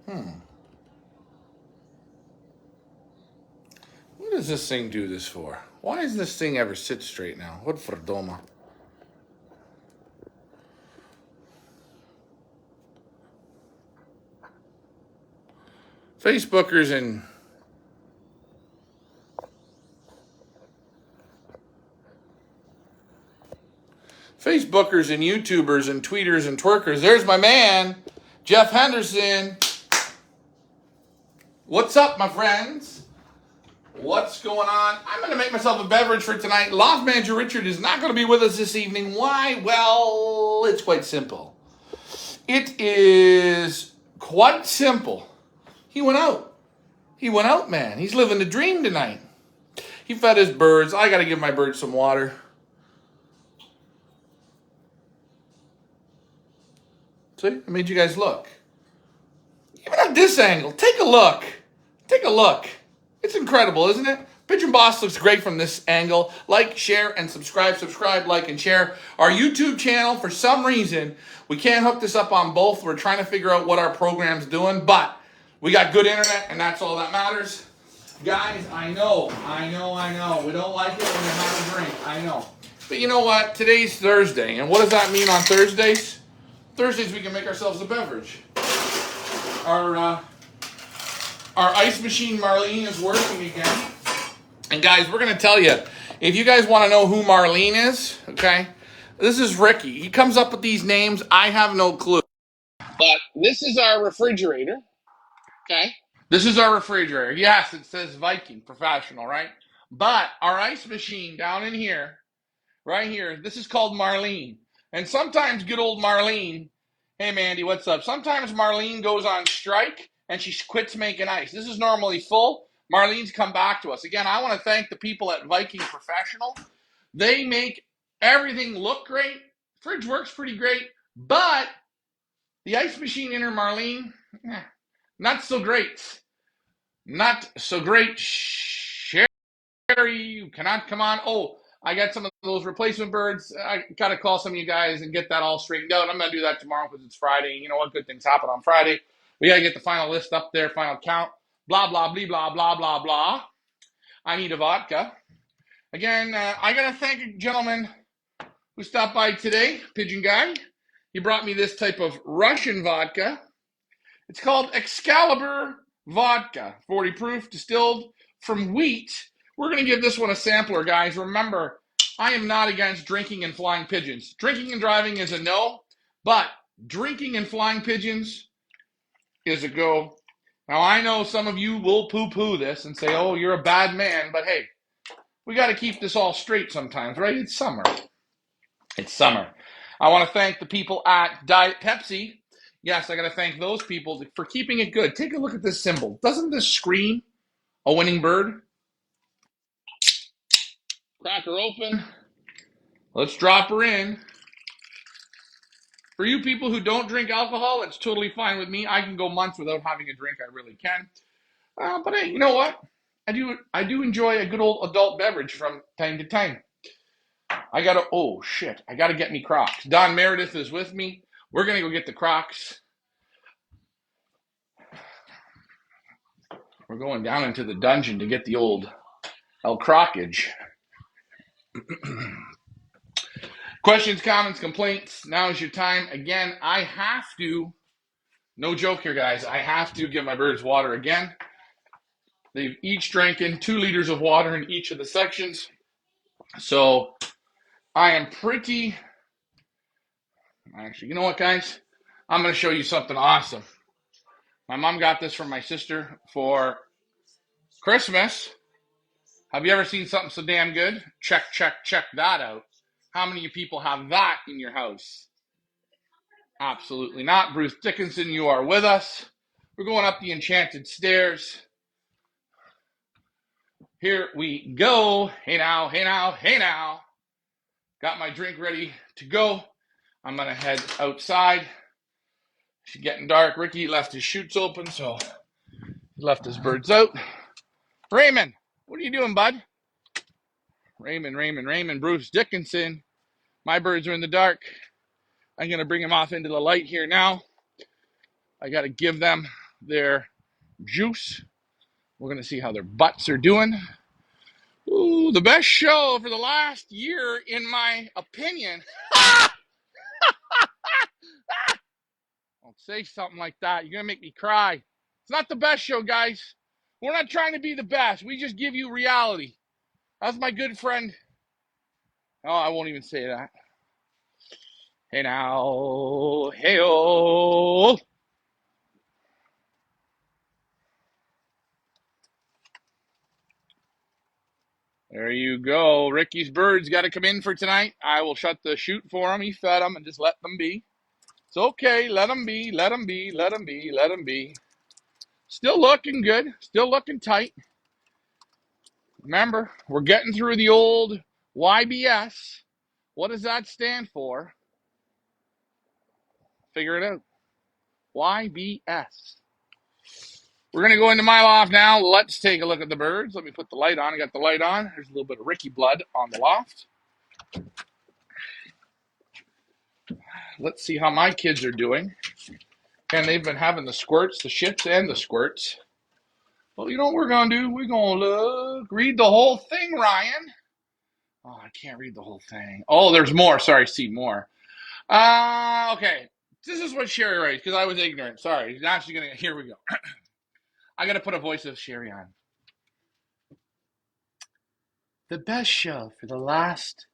Hmm. What does this thing do this for? Why does this thing ever sit straight now? What for doma? Facebookers and YouTubers and tweeters and twerkers. There's my man, Jeff Henderson. What's up, my friends? What's going on? I'm going to make myself a beverage for tonight. Loft manager Richard is not going to be with us this evening. Why? Well, it's quite simple. It is quite simple. He went out. He went out, man. He's living the dream tonight. He fed his birds. I got to give my birds some water. See? I made you guys look. Even at this angle, take a look. Take a look. It's incredible, isn't it? Pigeon Boss looks great from this angle. Like, share, and subscribe. Subscribe, like, and share. Our YouTube channel, for some reason, we can't hook this up on both. We're trying to figure out what our program's doing, but we got good internet, and that's all that matters. Guys, I know. We don't like it when you have a drink. I know. But you know what? Today's Thursday, and what does that mean on Thursdays? Thursdays we can make ourselves a beverage. Our ice machine Marlene is working again. And guys, we're going to tell you, if you guys want to know who Marlene is, okay, this is Ricky. He comes up with these names. I have no clue. But this is our refrigerator, okay? This is our refrigerator. Yes, it says Viking Professional, right? But our ice machine down in here, right here, this is called Marlene. And sometimes good old Marlene, hey Mandy, what's up? Sometimes Marlene goes on strike and she quits making ice. This is normally full. Marlene's come back to us. Again, I want to thank the people at Viking Professional. They make everything look great. Fridge works pretty great, but the ice machine in her Marlene, not so great. Not so great. Sherry, you cannot come on. Oh, I got some of those replacement birds. I got to call some of you guys and get that all straightened out. I'm going to do that tomorrow because it's Friday. You know what? Good things happen on Friday. We got to get the final list up there, final count. Blah, blah, blah, blah, blah, blah, blah. I need a vodka. Again, I got to thank a gentleman who stopped by today, Pigeon guy. He brought me this type of Russian vodka. It's called Excalibur Vodka, 40 proof, distilled from wheat. We're going to give this one a sampler, guys. Remember, I am not against drinking and flying pigeons. Drinking and driving is a no, but drinking and flying pigeons is a go. Now, I know some of you will poo-poo this and say, oh, you're a bad man, but hey, we got to keep this all straight sometimes, right? It's summer. It's summer. I want to thank the people at Diet Pepsi. Yes, I got to thank those people for keeping it good. Take a look at this symbol. Doesn't this scream a winning bird? Crack her open. Let's drop her in. For you people who don't drink alcohol, it's totally fine with me. I can go months without having a drink. I really can. But hey, you know what? I do enjoy a good old adult beverage from time to time. I gotta get me Crocs. Don Meredith is with me. We're gonna go get the Crocs. We're going down into the dungeon to get the old El Crockage. Questions, comments, complaints. Now is your time. Again, I have to, no joke here, guys, I have to give my birds water again. They've each drank in 2 liters of water in each of the sections. So I am pretty, actually, you know what, guys? I'm going to show you something awesome. My mom got this from my sister for Christmas. Have you ever seen something so damn good? Check that out. How many of you people have that in your house? Absolutely not. Bruce Dickinson, you are with us. We're going up the enchanted stairs. Here we go. Hey now, hey now, hey now. Got my drink ready to go. I'm going to head outside. It's getting dark. Ricky left his chutes open, so he left his birds out. Raymond, what are you doing, bud? Raymond, Bruce Dickinson. My birds are in the dark. I'm going to bring them off into the light here now. I got to give them their juice. We're going to see how their butts are doing. Ooh, the best show for the last year, in my opinion. Don't say something like that. You're going to make me cry. It's not the best show, guys. We're not trying to be the best. We just give you reality. That's my good friend. Oh, I won't even say that. Hey now. Hey-oh. There you go. Ricky's birds got to come in for tonight. I will shut the chute for him. He fed them and just let them be. It's okay. Let them be. Let them be. Let them be. Let them be. Still looking good. Still looking tight. Remember, we're getting through the old YBS. What does that stand for? Figure it out. YBS. We're going to go into my loft now. Let's take a look at the birds. Let me put the light on. I got the light on. There's a little bit of Ricky blood on the loft. Let's see how my kids are doing. And they've been having the squirts, the shits, and the squirts. Well, you know what we're going to do? We're going to look. Read the whole thing, Ryan. Oh, I can't read the whole thing. Oh, there's more. Sorry, see more. Okay. This is what Sherry writes, because I was ignorant. Sorry. Now she's going to, here we go. I got to put a voice of Sherry on. The best show for the last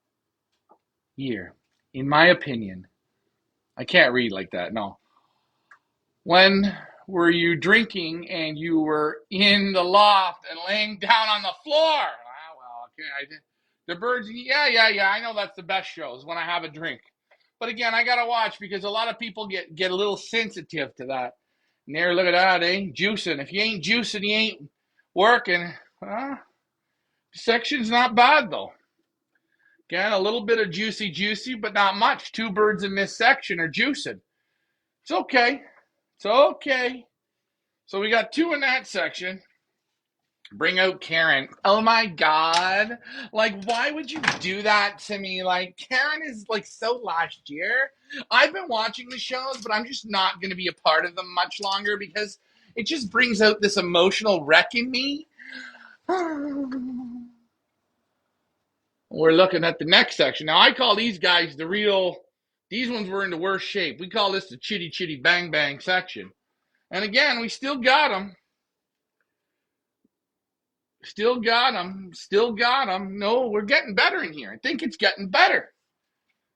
year, in my opinion. I can't read like that, no. When were you drinking and you were in the loft and laying down on the floor? Well, okay. The birds, yeah. I know that's the best shows when I have a drink. But again, I got to watch because a lot of people get a little sensitive to that. And there, look at that, eh? Juicing. If you ain't juicing, you ain't working. Section's not bad, though. Again, a little bit of juicy, but not much. 2 birds in this section are juicing. It's okay. It's okay. So we got 2 in that section. Bring out Karen. Oh my God. Like, why would you do that to me? Like, Karen is like so last year. I've been watching the shows, but I'm just not going to be a part of them much longer because it just brings out this emotional wreck in me. We're looking at the next section. Now, I call these guys these ones were in the worst shape. We call this the chitty bang bang section. And again, we still got them. Still got them. No, we're getting better in here. I think it's getting better.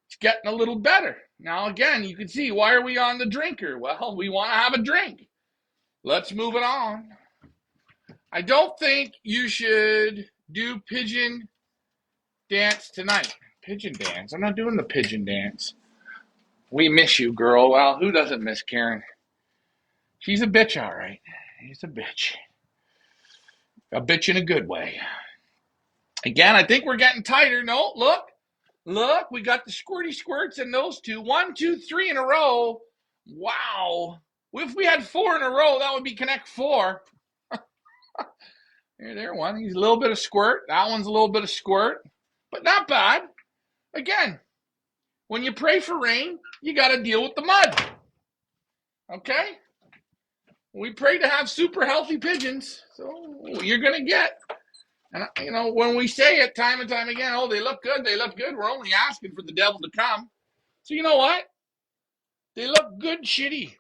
It's getting a little better. Now, again, you can see, why are we on the drinker? Well, we want to have a drink. Let's move it on. I don't think you should do pigeon dance tonight. Pigeon dance? I'm not doing the pigeon dance. We miss you, girl. Well, who doesn't miss Karen? She's a bitch, all right. She's a bitch. A bitch in a good way. Again, I think we're getting tighter. No, look, we got the squirty squirts in those 2. 1, 2, 3 in a row. Wow. If we had 4 in a row, that would be Connect 4. There, one. He's a little bit of squirt. That one's a little bit of squirt. But not bad. Again, when you pray for rain, you got to deal with the mud. Okay? We pray to have super healthy pigeons. So you're going to get. And, you know, when we say it time and time again, oh, they look good, we're only asking for the devil to come. So you know what? They look good shitty.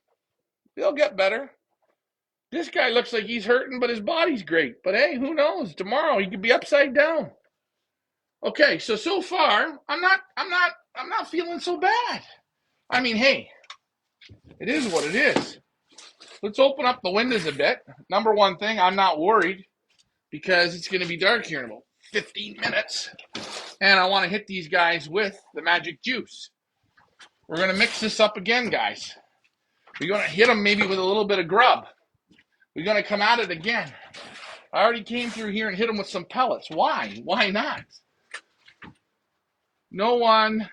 They'll get better. This guy looks like he's hurting, but his body's great. But hey, who knows? Tomorrow he could be upside down. Okay, so far, I'm not feeling so bad. I mean, hey, it is what it is. Let's open up the windows a bit. Number one thing, I'm not worried because it's going to be dark here in about 15 minutes. And I want to hit these guys with the magic juice. We're going to mix this up again, guys. We're going to hit them maybe with a little bit of grub. We're going to come at it again. I already came through here and hit them with some pellets. Why? Why not? No one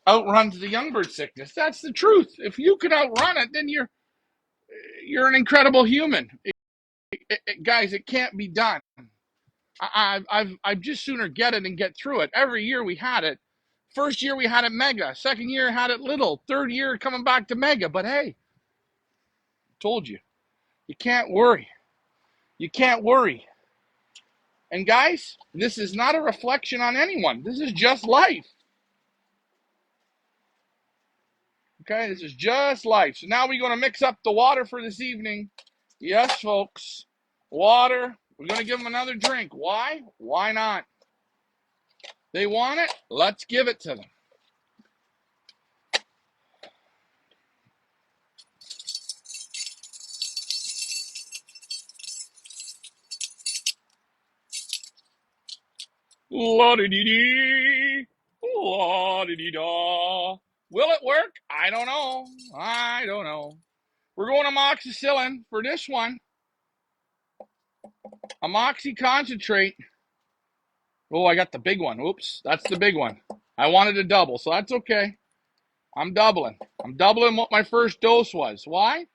outruns the young bird sickness. That's the truth. If you could outrun it, then you're an incredible human. Guys, it can't be done. I'd just sooner get it and get through it. Every year we had it. First year we had it mega. Second year had it little. Third year coming back to mega. But hey, Told you. You can't worry. You can't worry. And guys, this is not a reflection on anyone. This is just life. Okay, this is just life. So now we're going to mix up the water for this evening. Yes, folks. Water. We're going to give them another drink. Why? Why not? They want it. Let's give it to them. La-di-di-di. La-di-di-da. Will it work? I don't know. I don't know. We're going amoxicillin for this one. Amoxy concentrate. Oh, I got the big one. Oops, that's the big one. I wanted to double, so that's okay. I'm doubling. I'm doubling what my first dose was. Why?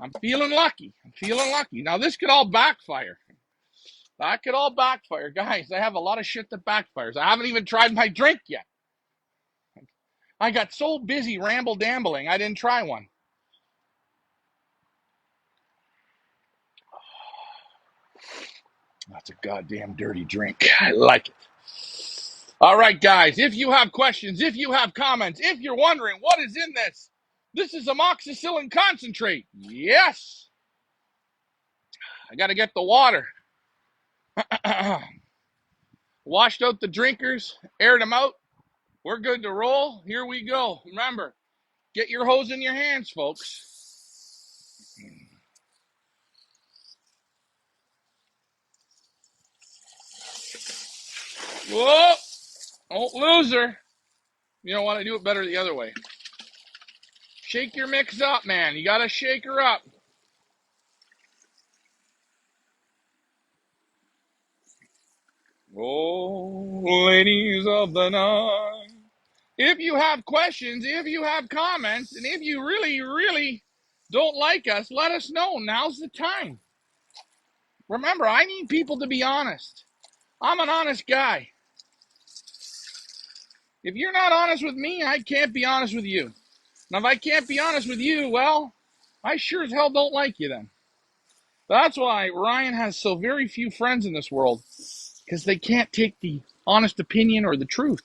I'm feeling lucky. I'm feeling lucky. Now, this could all backfire. That could all backfire. Guys, I have a lot of shit that backfires. I haven't even tried my drink yet. I got so busy ramble-dambling, I didn't try one. That's a goddamn dirty drink. I like it. All right, guys, if you have questions, if you have comments, if you're wondering what is in this, this is amoxicillin concentrate. Yes. I got to get the water. Washed out the drinkers, aired them out. We're good to roll. Here we go. Remember, get your hose in your hands, folks. Whoa. Don't lose her. You know what? I do it better the other way. Shake your mix up, man. You got to shake her up. Oh, ladies of the night. If you have questions, if you have comments, and if you really, really don't like us, let us know. Now's the time. Remember, I need people to be honest. I'm an honest guy. If you're not honest with me, I can't be honest with you. Now, if I can't be honest with you, well, I sure as hell don't like you then. That's why Ryan has so very few friends in this world, because they can't take the honest opinion or the truth.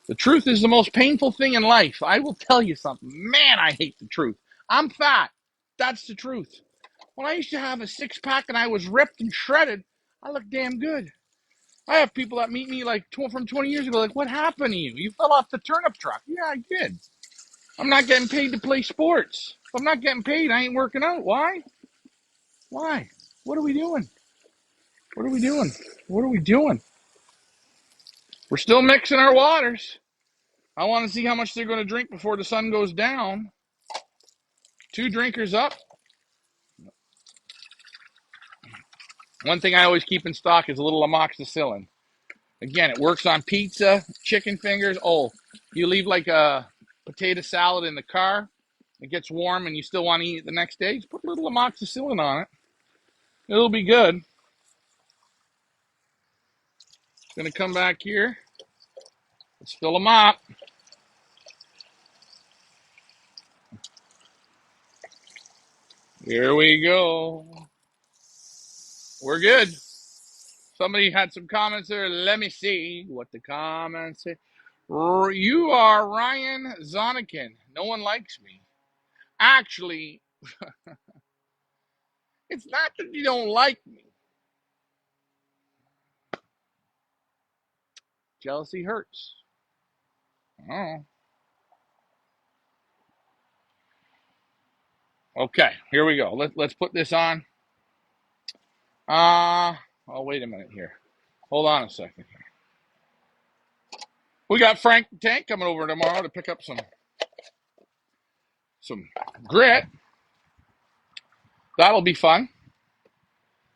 The truth is the most painful thing in life. I will tell you something. Man, I hate the truth. I'm fat. That's the truth. When I used to have a six-pack and I was ripped and shredded, I looked damn good. I have people that meet me like from 20 years ago, like, what happened to you? You fell off the turnip truck. Yeah, I did. I'm not getting paid to play sports. If I'm not getting paid, I ain't working out. Why? Why? What are we doing? What are we doing? What are we doing? We're still mixing our waters. I want to see how much they're going to drink before the sun goes down. 2 drinkers up. One thing I always keep in stock is a little amoxicillin. Again, it works on pizza, chicken fingers. Oh, you leave like a potato salad in the car. It gets warm and you still want to eat it the next day. Just put a little amoxicillin on it. It'll be good. Gonna come back here. Let's fill them up. Here we go. We're good. Somebody had some comments there. Let me see what the comments say. You are Ryan Zonikin. No one likes me. Actually, it's not that you don't like me. Jealousy hurts. Oh. Okay, here we go. Let's put this on. Oh, wait a minute here. Hold on a second here. We got Frank the Tank coming over tomorrow to pick up some grit. That'll be fun.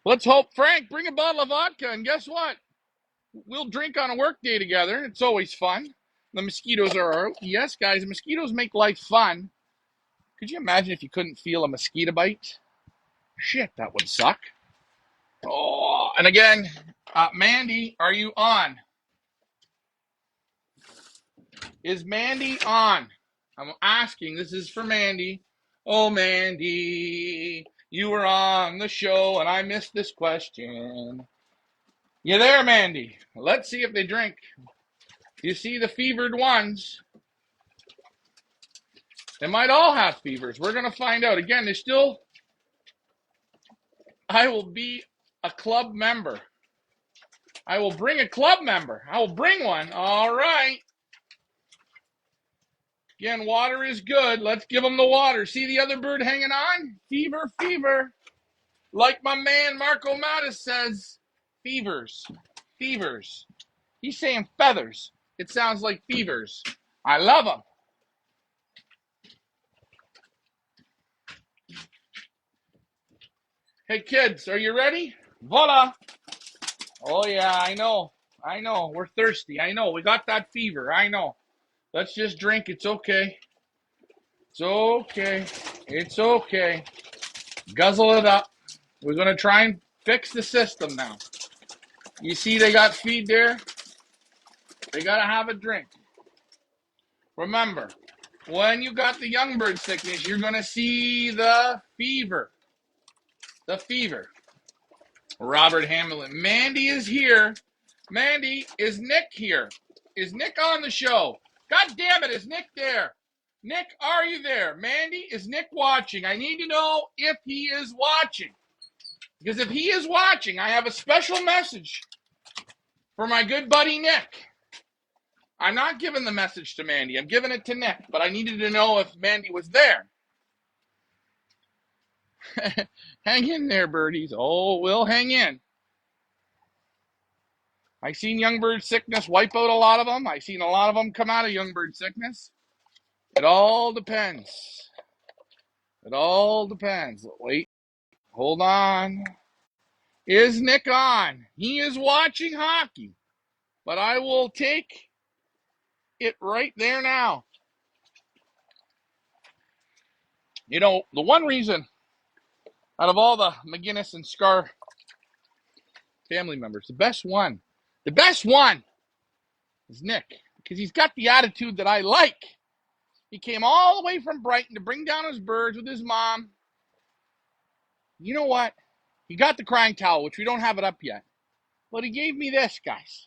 Let's hope Frank bring a bottle of vodka, and guess what? We'll drink on a work day together. It's always fun. The mosquitoes are out. Yes, guys, mosquitoes make life fun. Could you imagine if you couldn't feel a mosquito bite? Shit, that would suck. Oh, and again, Mandy, are you on? Is Mandy on? I'm asking. This is for Mandy. Oh, Mandy, you were on the show and I missed this question. You there, Mandy? Let's see if they drink. You see the fevered ones. They might all have fevers. We're going to find out. Again, there's still, I will be a club member. I will bring a club member. I will bring one. All right. Again, water is good. Let's give them the water. See the other bird hanging on? Fever, fever. Like my man Marco Mattis says, fevers, fevers. He's saying feathers. It sounds like fevers. I love them. Hey, kids, are you ready? Voila. Oh, yeah, I know. I know. We're thirsty. I know. We got that fever. I know. Let's just drink. It's okay. It's okay. It's okay. Guzzle it up. We're going to try and fix the system now. You see they got feed there? They got to have a drink. Remember, when you got the young bird sickness, you're going to see the fever. The fever. Robert Hamilton. Mandy is here. Mandy, is Nick here? Is Nick on the show? God damn it, is Nick there? Nick, are you there? Mandy, is Nick watching? I need to know if he is watching. Because if he is watching, I have a special message for my good buddy Nick. I'm not giving the message to Mandy. I'm giving it to Nick. But I needed to know if Mandy was there. Hang in there, birdies. Oh, we'll hang in. I've seen young bird sickness wipe out a lot of them. I've seen a lot of them come out of young bird sickness. It all depends. It all depends. Wait. Hold on. Is Nick on? He is watching hockey. But I will take it right there now. You know, the one reason out of all the McGinnis and Scar family members, the best one is Nick. Because he's got the attitude that I like. He came all the way from Brighton to bring down his birds with his mom. You know what? He got the crying towel, which we don't have it up yet. But he gave me this, guys.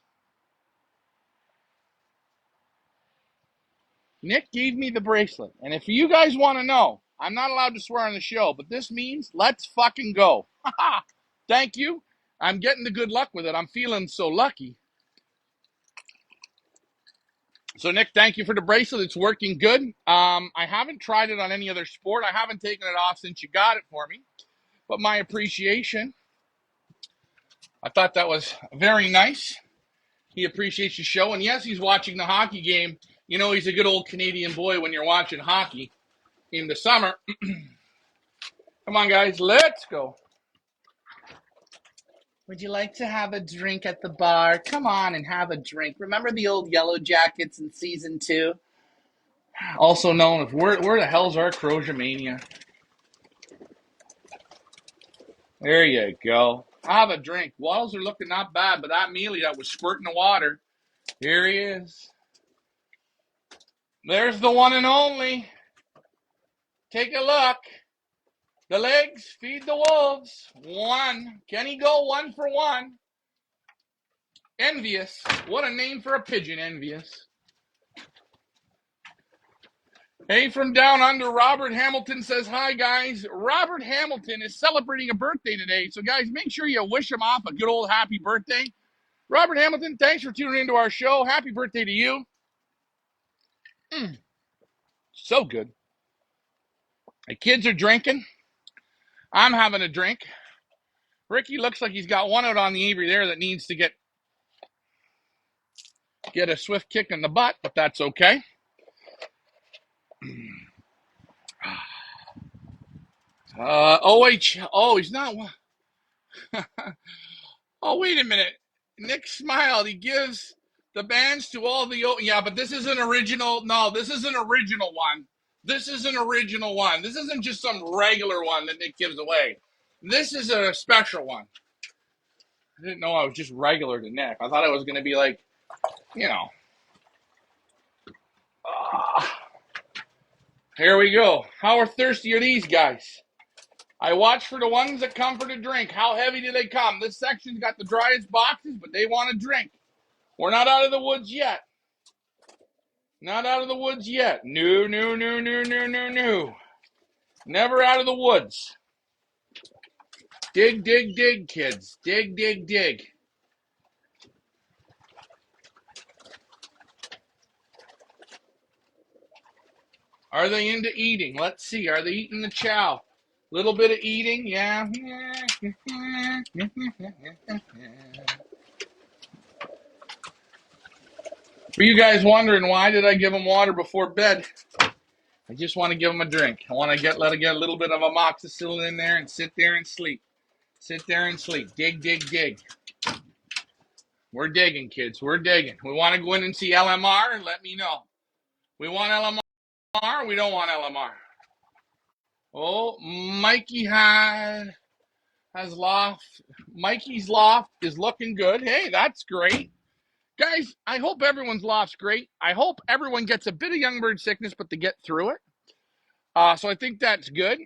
Nick gave me the bracelet. And if you guys want to know, I'm not allowed to swear on the show, but this means let's fucking go. Thank you. I'm getting the good luck with it. I'm feeling so lucky. So, Nick, thank you for the bracelet. It's working good. I haven't tried it on any other sport. I haven't taken it off since you got it for me. But my appreciation, I thought that was very nice. He appreciates the show. And yes, he's watching the hockey game. You know, he's a good old Canadian boy when you're watching hockey in the summer. Come on, guys, let's go. Would you like to have a drink at the bar? Come on and have a drink. Remember the old Yellow Jackets in season 2? Also known as where the hell's our Crozier Mania? There you go. Have a drink. Waddles are looking not bad, but that mealy that was squirting the water. Here he is. There's the one and only. Take a look. The legs feed the wolves. One. Can he go 1 for 1? Envious. What a name for a pigeon, Envious. Hey, from down under, Robert Hamilton says, hi, guys. Robert Hamilton is celebrating a birthday today. So, guys, make sure you wish him off a good old happy birthday. Robert Hamilton, thanks for tuning into our show. Happy birthday to you. So good. The kids are drinking. I'm having a drink. Ricky looks like he's got one out on the Avery there that needs to get a swift kick in the butt, but that's okay. He's not. Oh, wait a minute. Nick smiled. He gives the bands to all the. Yeah, but this is an original. No, this is an original one. This is an original one. This isn't just some regular one that Nick gives away. This is a special one. I didn't know I was just regular to Nick. I thought I was going to be like, you know. Here we go. How thirsty are these guys? I watch for the ones that come for the drink. How heavy do they come? This section's got the driest boxes, but they want a drink. We're not out of the woods yet. Not out of the woods yet. No, no, no, no, no, no, no. Never out of the woods. Dig, dig, dig, kids. Dig, dig, dig. Are they into eating? Let's see. Are they eating the chow? Little bit of eating, yeah. For you guys wondering, why did I give them water before bed? I just want to give them a drink. I want to let it get a little bit of amoxicillin in there and sit there and sleep. Sit there and sleep. Dig, dig, dig. We're digging, kids. We're digging. We want to go in and see LMR? Let me know. We want LMR or we don't want LMR? Oh, Mikey has Loft. Mikey's Loft is looking good. Hey, that's great. Guys, I hope everyone's Loft's great. I hope everyone gets a bit of young bird sickness, but they get through it. So I think that's good.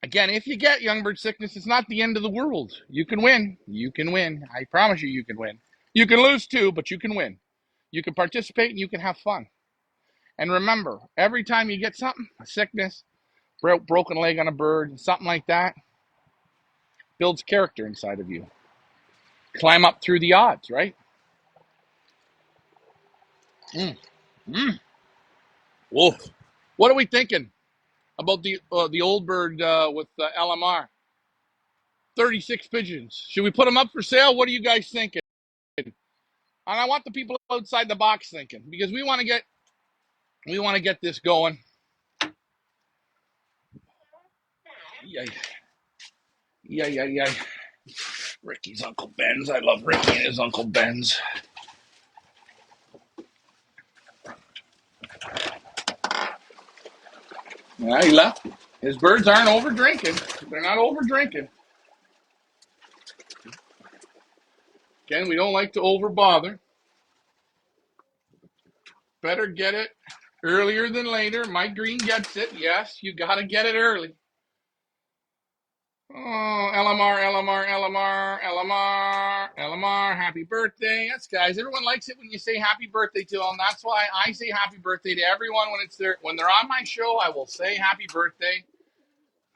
Again, if you get young bird sickness, it's not the end of the world. You can win. You can win. I promise you, you can win. You can lose too, but you can win. You can participate and you can have fun. And remember, every time you get something, a sickness, broken leg on a bird, something like that, builds character inside of you. Climb up through the odds, right? Whoa. What are we thinking about the old bird with LMR? 36 pigeons. Should we put them up for sale? What are you guys thinking? And I want the people outside the box thinking, because we want to get this going. Yeah. Ricky's Uncle Ben's. I love Ricky and his Uncle Ben's. Yeah, he left. His birds aren't over drinking. They're not over drinking. Again, we don't like to over bother. Better get it earlier than later. Mike Green gets it. Yes, you got to get it early. Oh, LMR, happy birthday. Yes, guys, everyone likes it when you say happy birthday to them. That's why I say happy birthday to everyone when they're on my show. I will say happy birthday.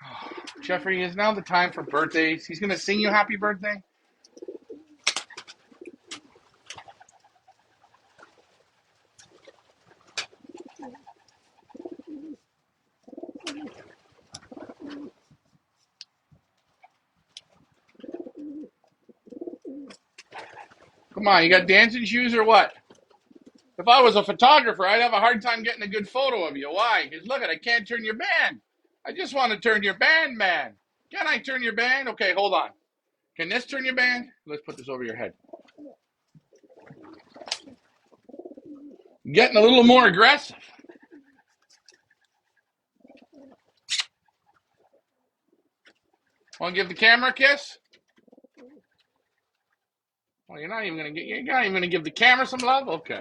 Oh, Jeffrey, is now the time for birthdays. He's going to sing you happy birthday. Come on, you got dancing shoes or what? If I was a photographer, I'd have a hard time getting a good photo of you. Why? Because look, I can't turn your band. I just want to turn your band, man. Can I turn your band? Okay, hold on. Can this turn your band? Let's put this over your head. Getting a little more aggressive. Want to give the camera a kiss? Well, you're not even gonna give the camera some love? Okay.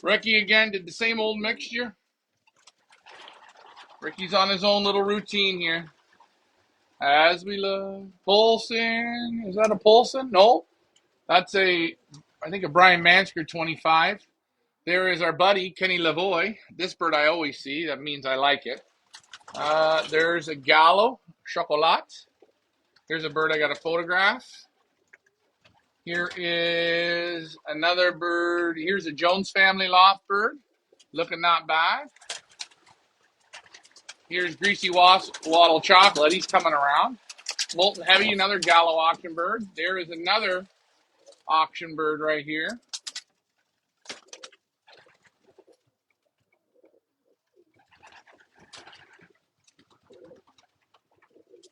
Ricky again did the same old mixture. Ricky's on his own little routine here. As we love. Polson. Is that a Polson? No. That's I think a Brian Mansker 25. There is our buddy, Kenny Lavoie. This bird I always see. That means I like it. There's a Gallo, Chocolat. Here's a bird I got a photograph. Here is another bird. Here's a Jones family loft bird. Looking not bad. Here's Greasy Waddle Chocolate. He's coming around. Molten Heavy, another Gallo auction bird. There is another auction bird right here.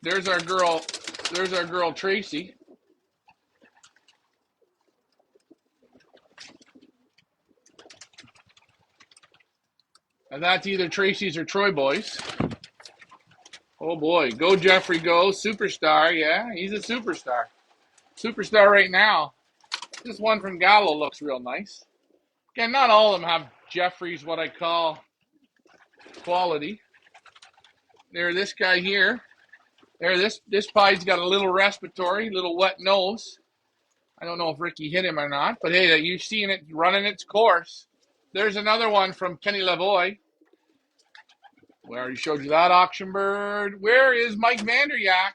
There's our girl Tracy. And that's either Tracy's or Troy Boys. Oh boy, go Jeffrey, go. Superstar, yeah, he's a superstar. Superstar right now. This one from Gallo looks real nice. Again, not all of them have Jeffrey's, what I call quality. There, this guy here. There, this pie's got a little respiratory, little wet nose. I don't know if Ricky hit him or not, but hey, you've seen it running its course. There's another one from Kenny Lavoie. We already showed you that auction bird. Where is Mike Vanderyak?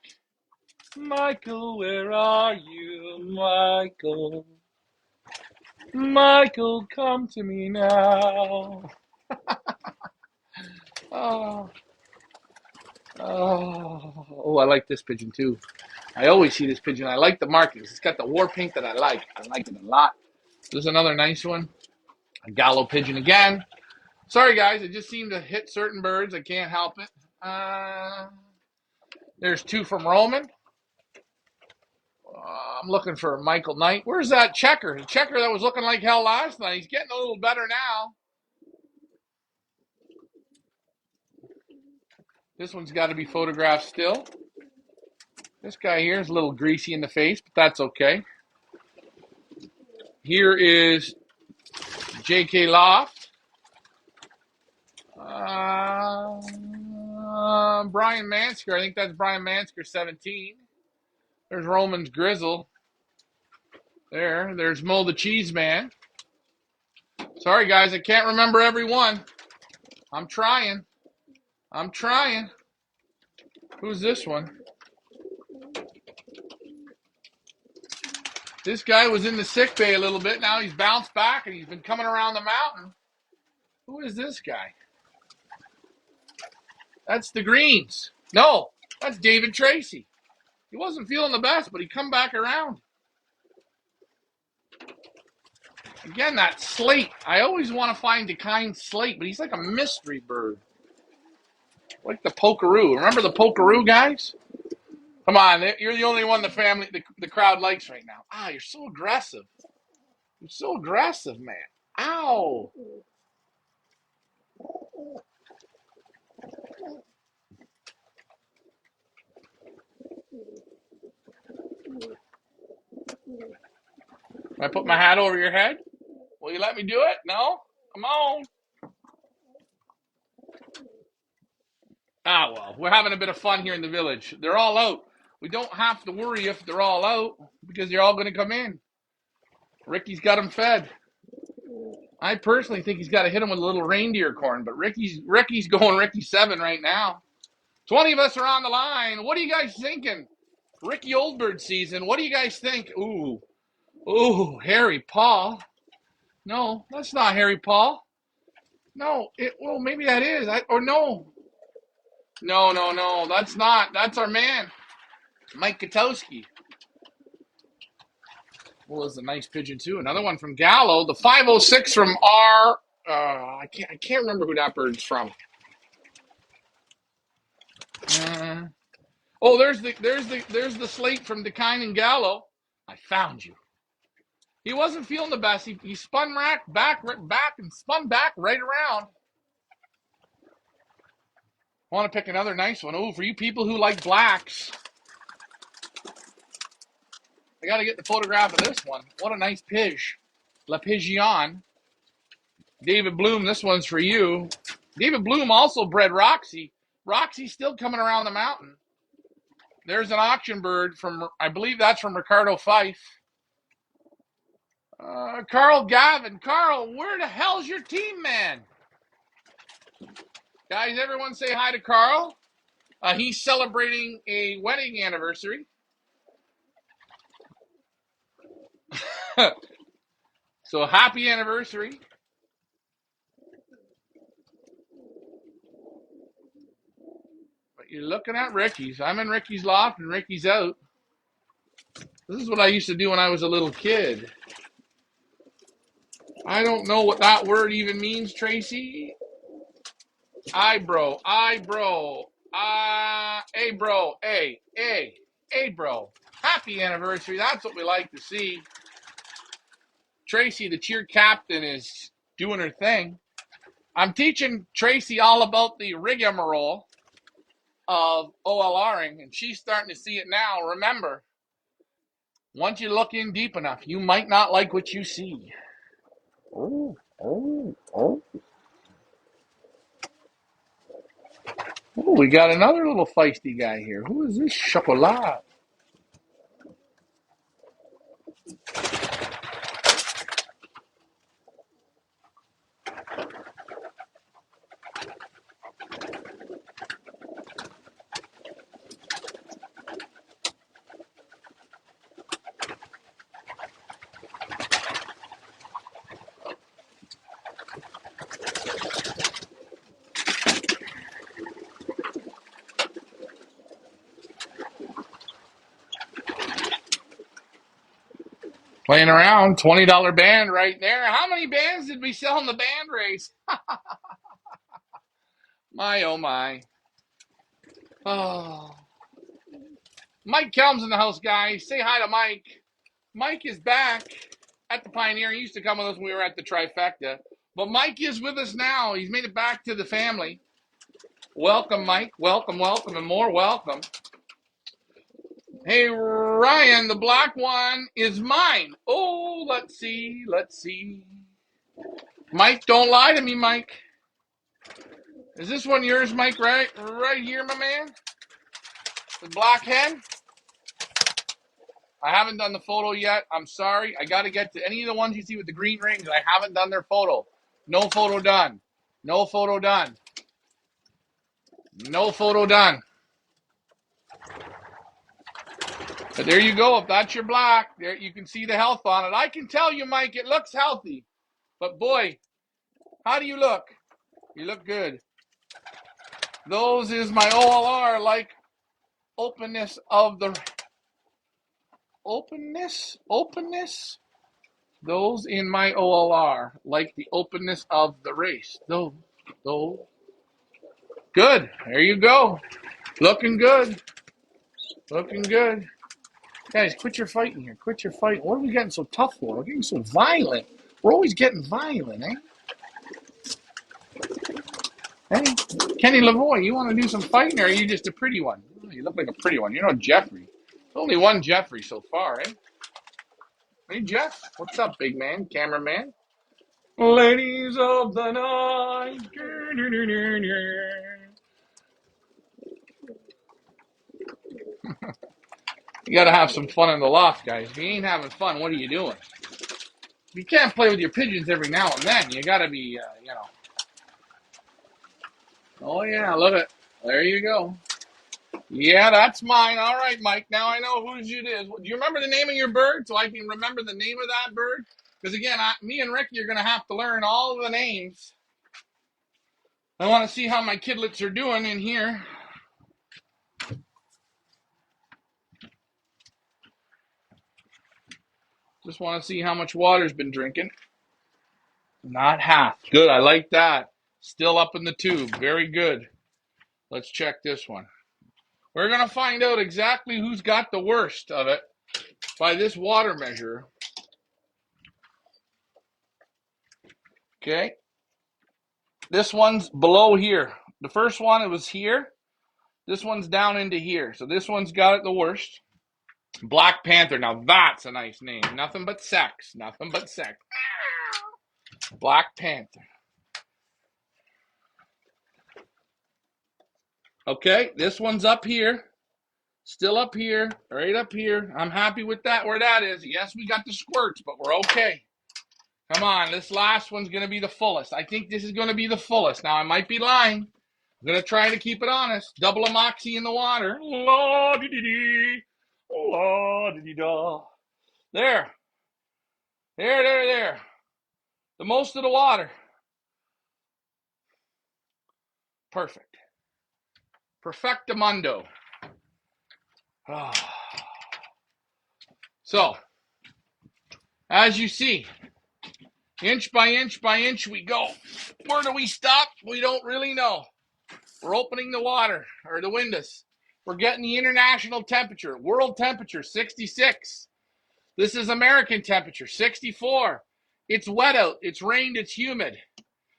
Michael, where are you, Michael? Michael, come to me now. Oh, I like this pigeon too. I always see this pigeon. I like the markings. It's got the war pink that I like. I like it a lot. There's another nice one. A gallo pigeon again. Sorry, guys. I just seem to hit certain birds. I can't help it. There's two from Roman. I'm looking for Michael Knight. Where's that checker? The checker that was looking like hell last night. He's getting a little better now. This one's got to be photographed still. This guy here is a little greasy in the face, but that's okay. Here is J.K. Loft. Brian Mansker. I think that's Brian Mansker, 17. There's Roman's Grizzle. There's Mo the Cheese Man. Sorry, guys, I can't remember every one. I'm trying. Who's this one? This guy was in the sick bay a little bit. Now he's bounced back and he's been coming around the mountain. Who is this guy? That's the Greens. No, that's David Tracy. He wasn't feeling the best, but he come back around. Again, that slate. I always want to find DeKine slate, but he's like a mystery bird. Like the pokeroo. Remember the pokeroo, guys? Come on, you're the only one the crowd likes right now. You're so aggressive. You're so aggressive, man. Ow. Can I put my hat over your head? Will you let me do it? No? Come on. Well, we're having a bit of fun here in the village. They're all out. We don't have to worry if they're all out because they're all going to come in. Ricky's got them fed. I personally think he's got to hit him with a little reindeer corn, but Ricky's going Ricky 7 right now. 20 of us are on the line. What are you guys thinking? Ricky Oldbird season. What do you guys think? Ooh, Harry Paul. No, that's not Harry Paul. No, well, maybe that is. No. No, that's not. That's our man, Mike Katowski. Well, it's a nice pigeon too. Another one from Gallo. The 506 from R. I can't remember who that bird's from. There's the slate from DeKine and Gallo. I found you. He wasn't feeling the best. He spun back and spun back right around. I want to pick another nice one. Oh, for you people who like blacks. I got to get the photograph of this one. What a nice pige. La Pigeon. David Bloom, this one's for you. David Bloom also bred Roxy. Roxy's still coming around the mountain. There's an auction bird from, I believe that's from Ricardo Fife. Carl Gavin. Carl, where the hell's your team, man? Guys, everyone say hi to Carl. He's celebrating a wedding anniversary. So happy anniversary. But you're looking at Ricky's. I'm in Ricky's loft and Ricky's out. This is what I used to do when I was a little kid. I don't know what that word even means, Tracy. Eyebrow. Bro. Happy anniversary. That's what we like to see. Tracy, the cheer captain, is doing her thing. I'm teaching Tracy all about the rigmarole of OLRing, and she's starting to see it now. Remember, once you look in deep enough, you might not like what you see. Oh. Ooh, we got another little feisty guy here. Who is this? Chocolat. Playing around, $20 band right there. How many bands did we sell in the band race? My, oh my. Oh. Mike Kelm's in the house, guys. Say hi to Mike. Mike is back at the Pioneer. He used to come with us when we were at the Trifecta. But Mike is with us now. He's made it back to the family. Welcome, Mike. Welcome, welcome, and more welcome. Hey, Ryan, the black one is mine. Oh, let's see, let's see. Mike, don't lie to me, Mike. Is this one yours, Mike, right here, my man? The black hen? I haven't done the photo yet. I'm sorry. I got to get to any of the ones you see with the green rings. I haven't done their photo. No photo done. No photo done. No photo done. But there you go. If that's your black, there you can see the health on it. I can tell you, Mike, it looks healthy. But boy, how do you look? You look good. Those is my OLR, like openness of the openness. Those in my OLR, like the openness of the race. Those. Good. There you go. Looking good. Looking good. Guys, quit your fighting here. Quit your fighting. What are we getting so tough for? We're getting so violent. We're always getting violent, eh? Hey, Kenny Lavoie, you want to do some fighting, or are you just a pretty one? Oh, you look like a pretty one. You're not Jeffrey. There's only one Jeffrey so far, eh? Hey, Jeff. What's up, big man? Cameraman? Ladies of the night. You got to have some fun in the loft, guys. If you ain't having fun, what are you doing? You can't play with your pigeons every now and then. You got to be, Oh, yeah, look at it. There you go. Yeah, that's mine. All right, Mike. Now I know whose it is. Do you remember the name of your bird so I can remember the name of that bird? Because, again, me and Ricky are going to have to learn all of the names. I want to see how my kidlets are doing in here. Just want to see how much water's been drinking. Not half. Good. I like that. Still up in the tube. Very good. Let's check this one. We're going to find out exactly who's got the worst of it by this water measure. Okay. This one's below here. The first one, it was here. This one's down into here. So this one's got it the worst. Black Panther. Now that's a nice name. Nothing but sex. Nothing but sex. Black Panther. Okay, this one's up here. Still up here. Right up here. I'm happy with that, where that is. Yes, we got the squirts, but we're okay. Come on, this last one's going to be the fullest. I think this is going to be the fullest. Now, I might be lying. I'm going to try to keep it honest. Double a moxie in the water. La-dee-dee-dee. La-dee-dee-da. There. There. The most of the water. Perfect. Perfectamundo. Oh. So, as you see, inch by inch we go. Where do we stop? We don't really know. We're opening the water, or the windows. We're getting the international temperature, world temperature, 66. This is American temperature, 64. It's wet out. It's rained. It's humid.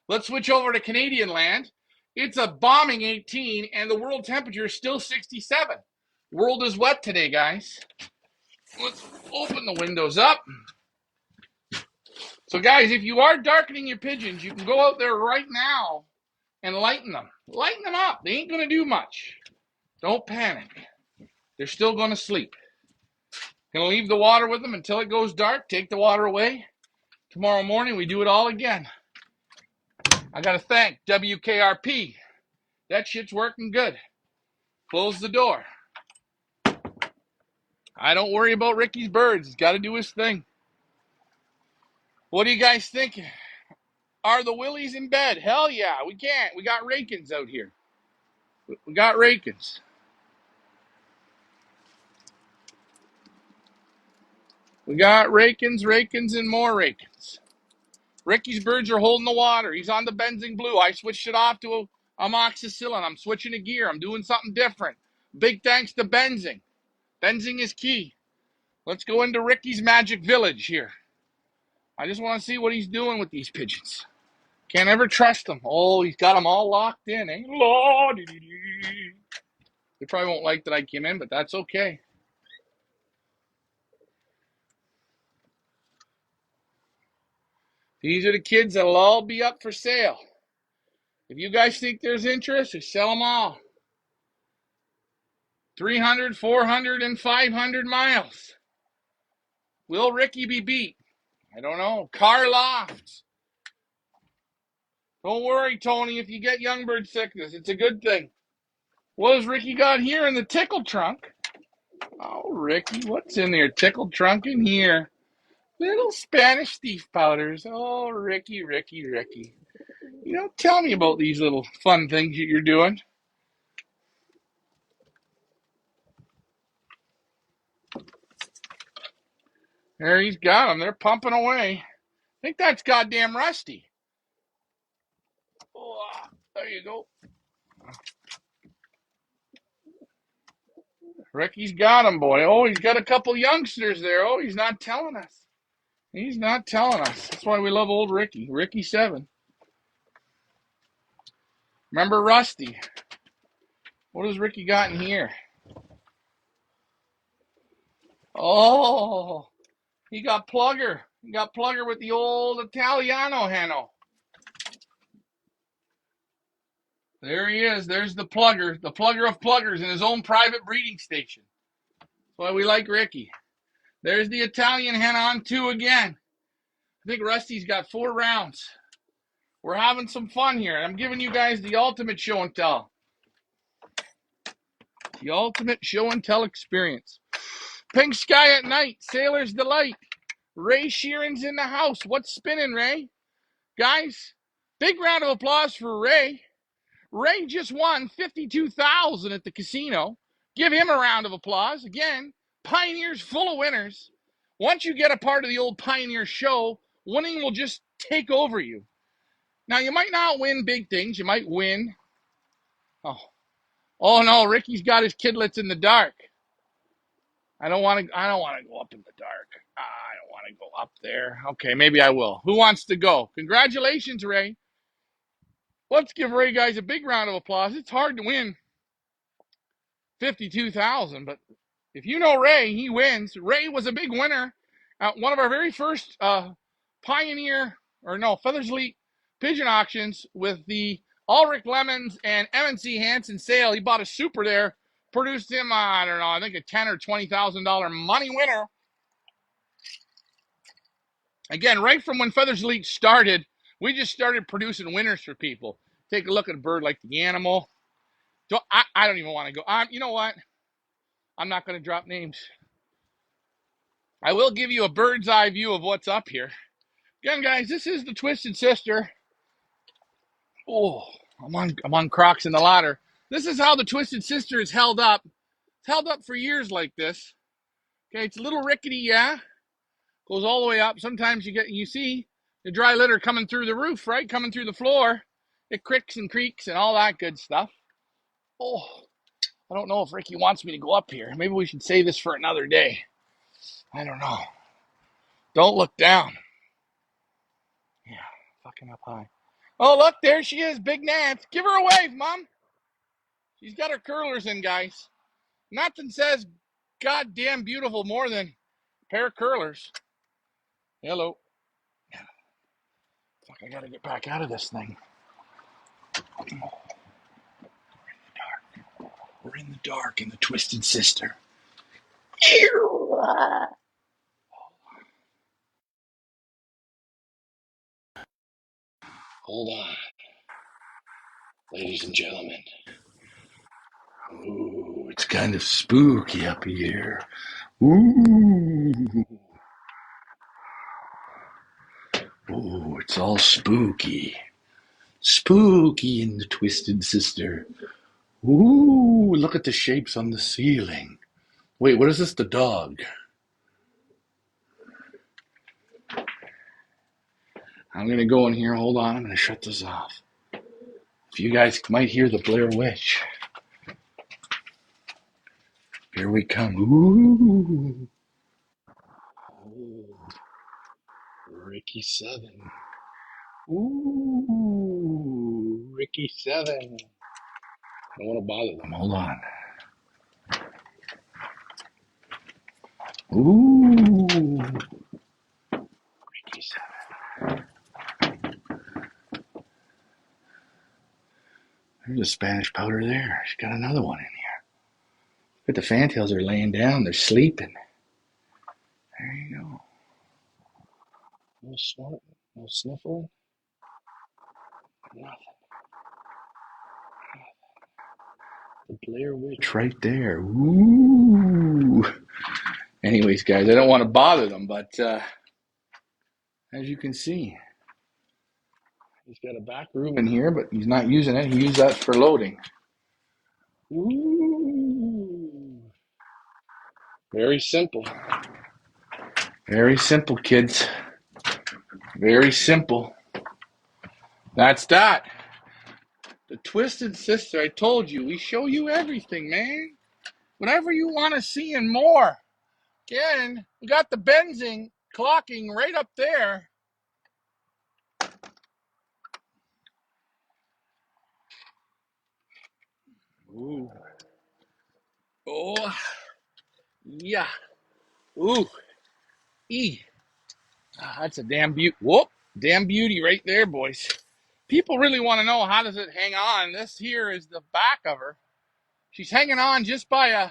Let's switch over to Canadian land. It's a bombing 18, and the world temperature is still 67. World is wet today, guys. Let's open the windows up. So, guys, if you are darkening your pigeons, you can go out there right now and lighten them. Lighten them up. They ain't going to do much. Don't panic. They're still going to sleep. Going to leave the water with them until it goes dark. Take the water away. Tomorrow morning, we do it all again. I got to thank WKRP. That shit's working good. Close the door. I don't worry about Ricky's birds. He's got to do his thing. What do you guys think? Are the willies in bed? Hell yeah, we can't. We got rakins out here. We got rakins. We got rakins, and more rakins. Ricky's birds are holding the water. He's on the benzing blue. I switched it off to amoxicillin. I'm switching to gear. I'm doing something different. Big thanks to benzing. Benzing is key. Let's go into Ricky's magic village here. I just want to see what he's doing with these pigeons. Can't ever trust him. Oh, he's got them all locked in, eh? They probably won't like that I came in, but that's okay. These are the kids that'll all be up for sale. If you guys think there's interest, just sell them all. 300, 400, and 500 miles. Will Ricky be beat? I don't know. Car Loft. Don't worry, Tony, if you get young bird sickness. It's a good thing. What has Ricky got here in the tickle trunk? Oh, Ricky, what's in your tickle trunk in here? Little Spanish thief powders. Oh, Ricky. You don't tell me about these little fun things that you're doing. There he's got them. They're pumping away. I think that's goddamn Rusty. Oh, there you go. Ricky's got him, boy. Oh, he's got a couple youngsters there. Oh, he's not telling us. He's not telling us. That's why we love old Ricky. Ricky 7. Remember Rusty? What has Ricky got in here? Oh, he got Plugger. He got Plugger with the old Italiano Hano. There he is. There's the plugger of pluggers in his own private breeding station. That's why we like Ricky. There's the Italian hen on 2 again. I think Rusty's got 4 rounds. We're having some fun here. I'm giving you guys the ultimate show and tell. The ultimate show and tell experience. Pink sky at night. Sailor's delight. Ray Sheeran's in the house. What's spinning, Ray? Guys, big round of applause for Ray. Ray just won $52,000 at the casino. Give him a round of applause. Again, Pioneer's full of winners. Once you get a part of the old Pioneer show, winning will just take over you. Now, you might not win big things. You might win. Oh no, Ricky's got his kidlets in the dark. I don't want to go up in the dark. I don't want to go up there. Okay, maybe I will. Who wants to go? Congratulations, Ray. Let's give Ray guys a big round of applause. It's hard to win 52,000, but if you know Ray, he wins. Ray was a big winner at one of our very first Feathers Elite pigeon auctions with the Ulrich Lemons and MNC Hansen sale. He bought a super there, produced him, I think a $10,000 or $20,000 money winner. Again, right from when Feathers Elite started, we just started producing winners for people. Take a look at a bird like the animal. I don't even want to go. You know what? I'm not going to drop names. I will give you a bird's eye view of what's up here. Again, guys, this is the Twisted Sister. Oh, I'm on Crocs in the ladder. This is how the Twisted Sister is held up. It's held up for years like this. Okay, it's a little rickety, yeah. Goes all the way up. Sometimes you see the dry litter coming through the roof, right? Coming through the floor. It cricks and creaks and all that good stuff. Oh, I don't know if Ricky wants me to go up here. Maybe we should save this for another day. I don't know. Don't look down. Yeah, fucking up high. Oh, look, there she is, Big Nance. Give her a wave, Mom. She's got her curlers in, guys. Nothing says goddamn beautiful more than a pair of curlers. Hello. Fuck, I gotta get back out of this thing. We're in the dark in the Twisted Sister. Hold on, ladies and gentlemen. Ooh, it's kind of spooky up here. Ooh. Ooh, it's all spooky. Spooky in the Twisted Sister. Ooh, look at the shapes on the ceiling. Wait, what is this? The dog. I'm going to go in here. Hold on. I'm going to shut this off. If you guys might hear the Blair Witch. Here we come. Ooh. Oh, Ricky 7. Ooh, Ricky 7. I don't want to bother them. Hold on. Ooh, Ricky 7. There's a Spanish powder there. She's got another one in here. But the fantails are laying down. They're sleeping. There you go. No snorting, no sniffling, nothing. The Blair Witch right there. Ooh. Anyways, guys, I don't want to bother them, but as you can see, he's got a back room in here, but he's not using it. He used that for loading. Ooh. Very simple. Very simple, kids. Very simple. That's that. The Twisted Sister, I told you, we show you everything, man. Whatever you want to see and more. Again, we got the benzing clocking right up there. Ooh. Oh. Yeah. Ooh. E. That's a damn beauty. Whoop. Damn beauty right there, boys. People really want to know, how does it hang on? This here is the back of her. She's hanging on just by a...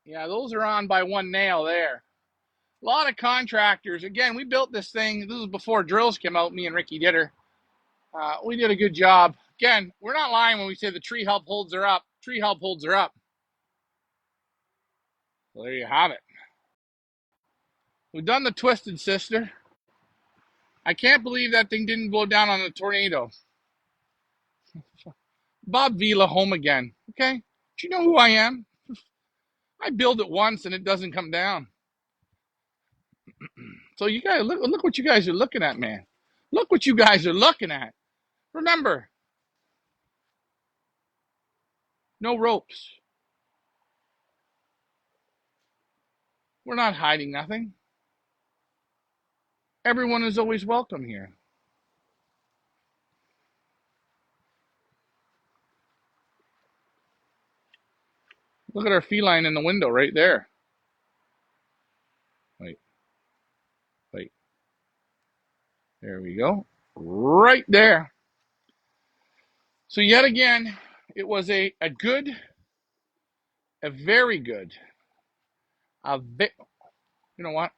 Yeah, those are on by one nail there. A lot of contractors. Again, we built this thing. This was before drills came out. Me and Ricky did her. We did a good job. Again, we're not lying when we say the tree help holds her up. Tree help holds her up. So there you have it. We've done the Twisted Sister. I can't believe that thing didn't blow down on the tornado. Bob Vila home again. Okay? Do you know who I am? I build it once and it doesn't come down. So you guys, look what you guys are looking at, man. Look what you guys are looking at. Remember, no ropes. We're not hiding nothing. Everyone is always welcome here. Look at our feline in the window right there. Wait. There we go. Right there. So yet again, it was a good, a very good, you know what?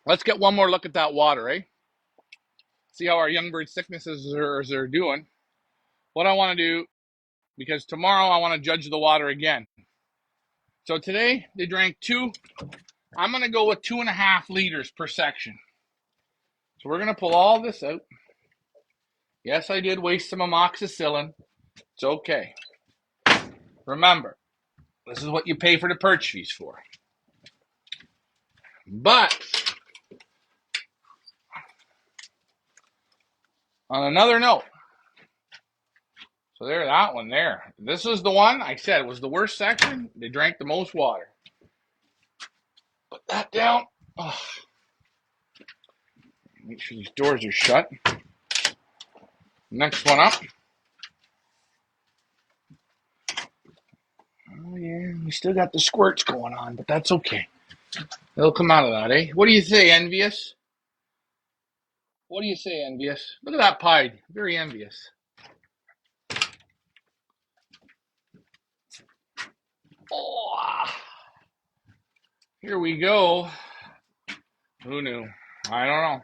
Let's get one more look at that water, eh? See how our young bird sicknesses are doing. What I want to do, because tomorrow I want to judge the water again. So today they drank 2. I'm going to go with 2.5 liters per section. So we're going to pull all this out. Yes, I did waste some amoxicillin. It's okay. Remember, this is what you pay for the perch fees for. But on another note, so there, that one there. This was the one I said was the worst section. They drank the most water. Put that down. Oh. Make sure these doors are shut. Next one up. Oh yeah, we still got the squirts going on, but that's okay. They'll come out of that, eh? What do you say, Envious? What do you say, envious? Look at that pie. Very envious. Oh, here we go. Who knew? I don't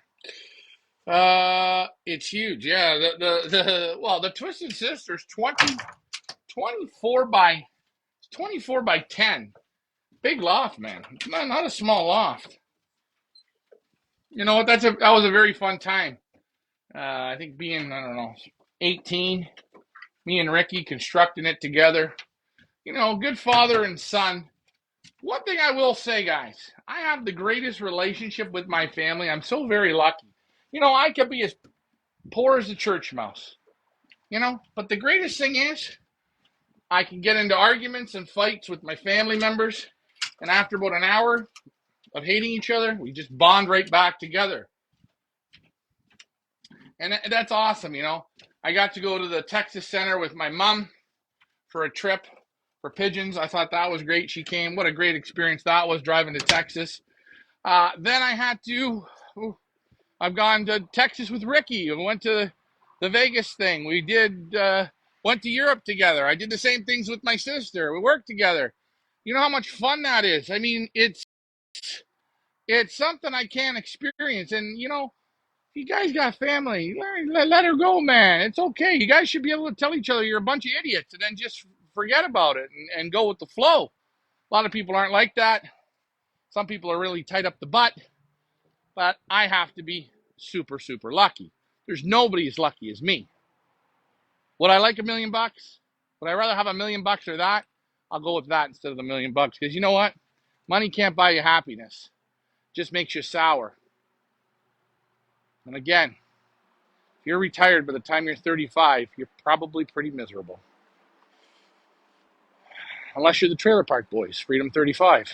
know. It's huge. Yeah, the Twisted Sisters 24 by 10. Big loft, man. Not a small loft. You know what? That was a very fun time. I think being, I don't know, 18, me and Ricky constructing it together. You know, good father and son. One thing I will say, guys, I have the greatest relationship with my family. I'm so very lucky. You know, I could be as poor as a church mouse, you know, but the greatest thing is I can get into arguments and fights with my family members, and after about an hour of hating each other, we just bond right back together. And that's awesome, you know. I got to go to the Texas Center with my mom for a trip for Pigeons. I thought that was great. She came. What a great experience that was, driving to Texas. Then I had to, I've gone to Texas with Ricky. We went to the Vegas thing. We went to Europe together. I did the same things with my sister. We worked together. You know how much fun that is? I mean, it's something I can't experience. And, you know, if you guys got family, let her go, man. It's okay. You guys should be able to tell each other you're a bunch of idiots and then just forget about it and go with the flow. A lot of people aren't like that. Some people are really tight up the butt. But I have to be super, super lucky. There's nobody as lucky as me. Would I like $1 million? Would I rather have $1 million or that? I'll go with that instead of the $1 million, because you know what? Money can't buy you happiness. It just makes you sour. And again, if you're retired by the time you're 35, you're probably pretty miserable. Unless you're the Trailer Park Boys, Freedom 35.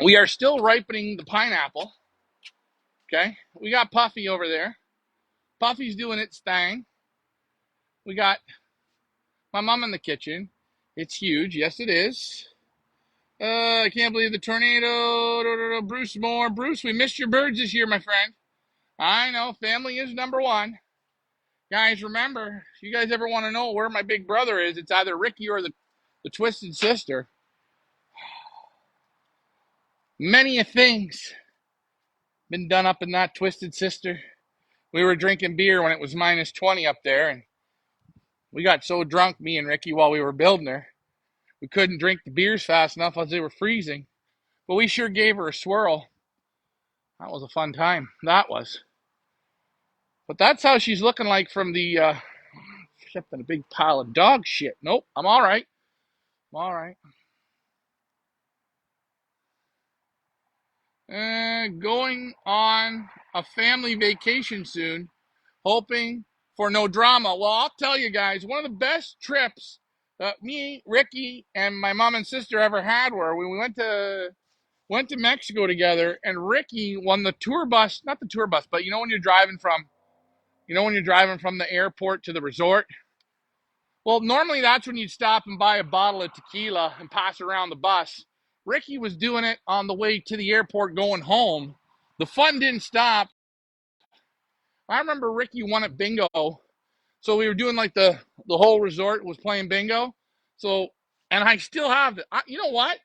We are still ripening the pineapple. Okay? We got Puffy over there. Puffy's doing its thing. We got my mom in the kitchen. It's huge. Yes, it is. I can't believe the tornado. Bruce Moore. Bruce, we missed your birds this year, my friend. I know. Family is number one. Guys, remember, if you guys ever want to know where my big brother is, it's either Ricky or the Twisted Sister. Many a things been done up in that Twisted Sister. We were drinking beer when it was minus 20 up there, and we got so drunk, me and Ricky, while we were building her. We couldn't drink the beers fast enough as they were freezing. But we sure gave her a swirl. That was a fun time. That was. But that's how she's looking like from the, except in a big pile of dog shit. Nope, I'm all right. I'm all right. Going on a family vacation soon, hoping for no drama. Well, I'll tell you guys, one of the best trips that me, Ricky, and my mom and sister ever had were when we went to Mexico together, and Ricky won the tour bus, not the tour bus, but you know when you're driving from the airport to the resort? Well, normally that's when you'd stop and buy a bottle of tequila and pass around the bus. Ricky was doing it on the way to the airport going home. The fun didn't stop. I remember Ricky won at bingo. So we were doing like the whole resort was playing bingo. So, and I still have it. You know what?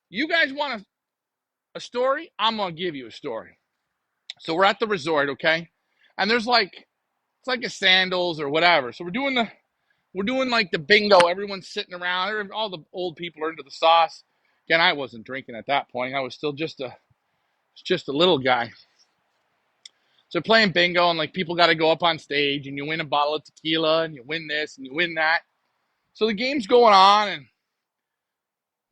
You guys want a story? I'm going to give you a story. So we're at the resort, okay? And there's like, it's like a sandals or whatever. So we're doing like the bingo. Everyone's sitting around. All the old people are into the sauce. Again, I wasn't drinking at that point. I was still just a little guy. So playing bingo, and like people got to go up on stage, and you win a bottle of tequila, and you win this, and you win that. So the game's going on, and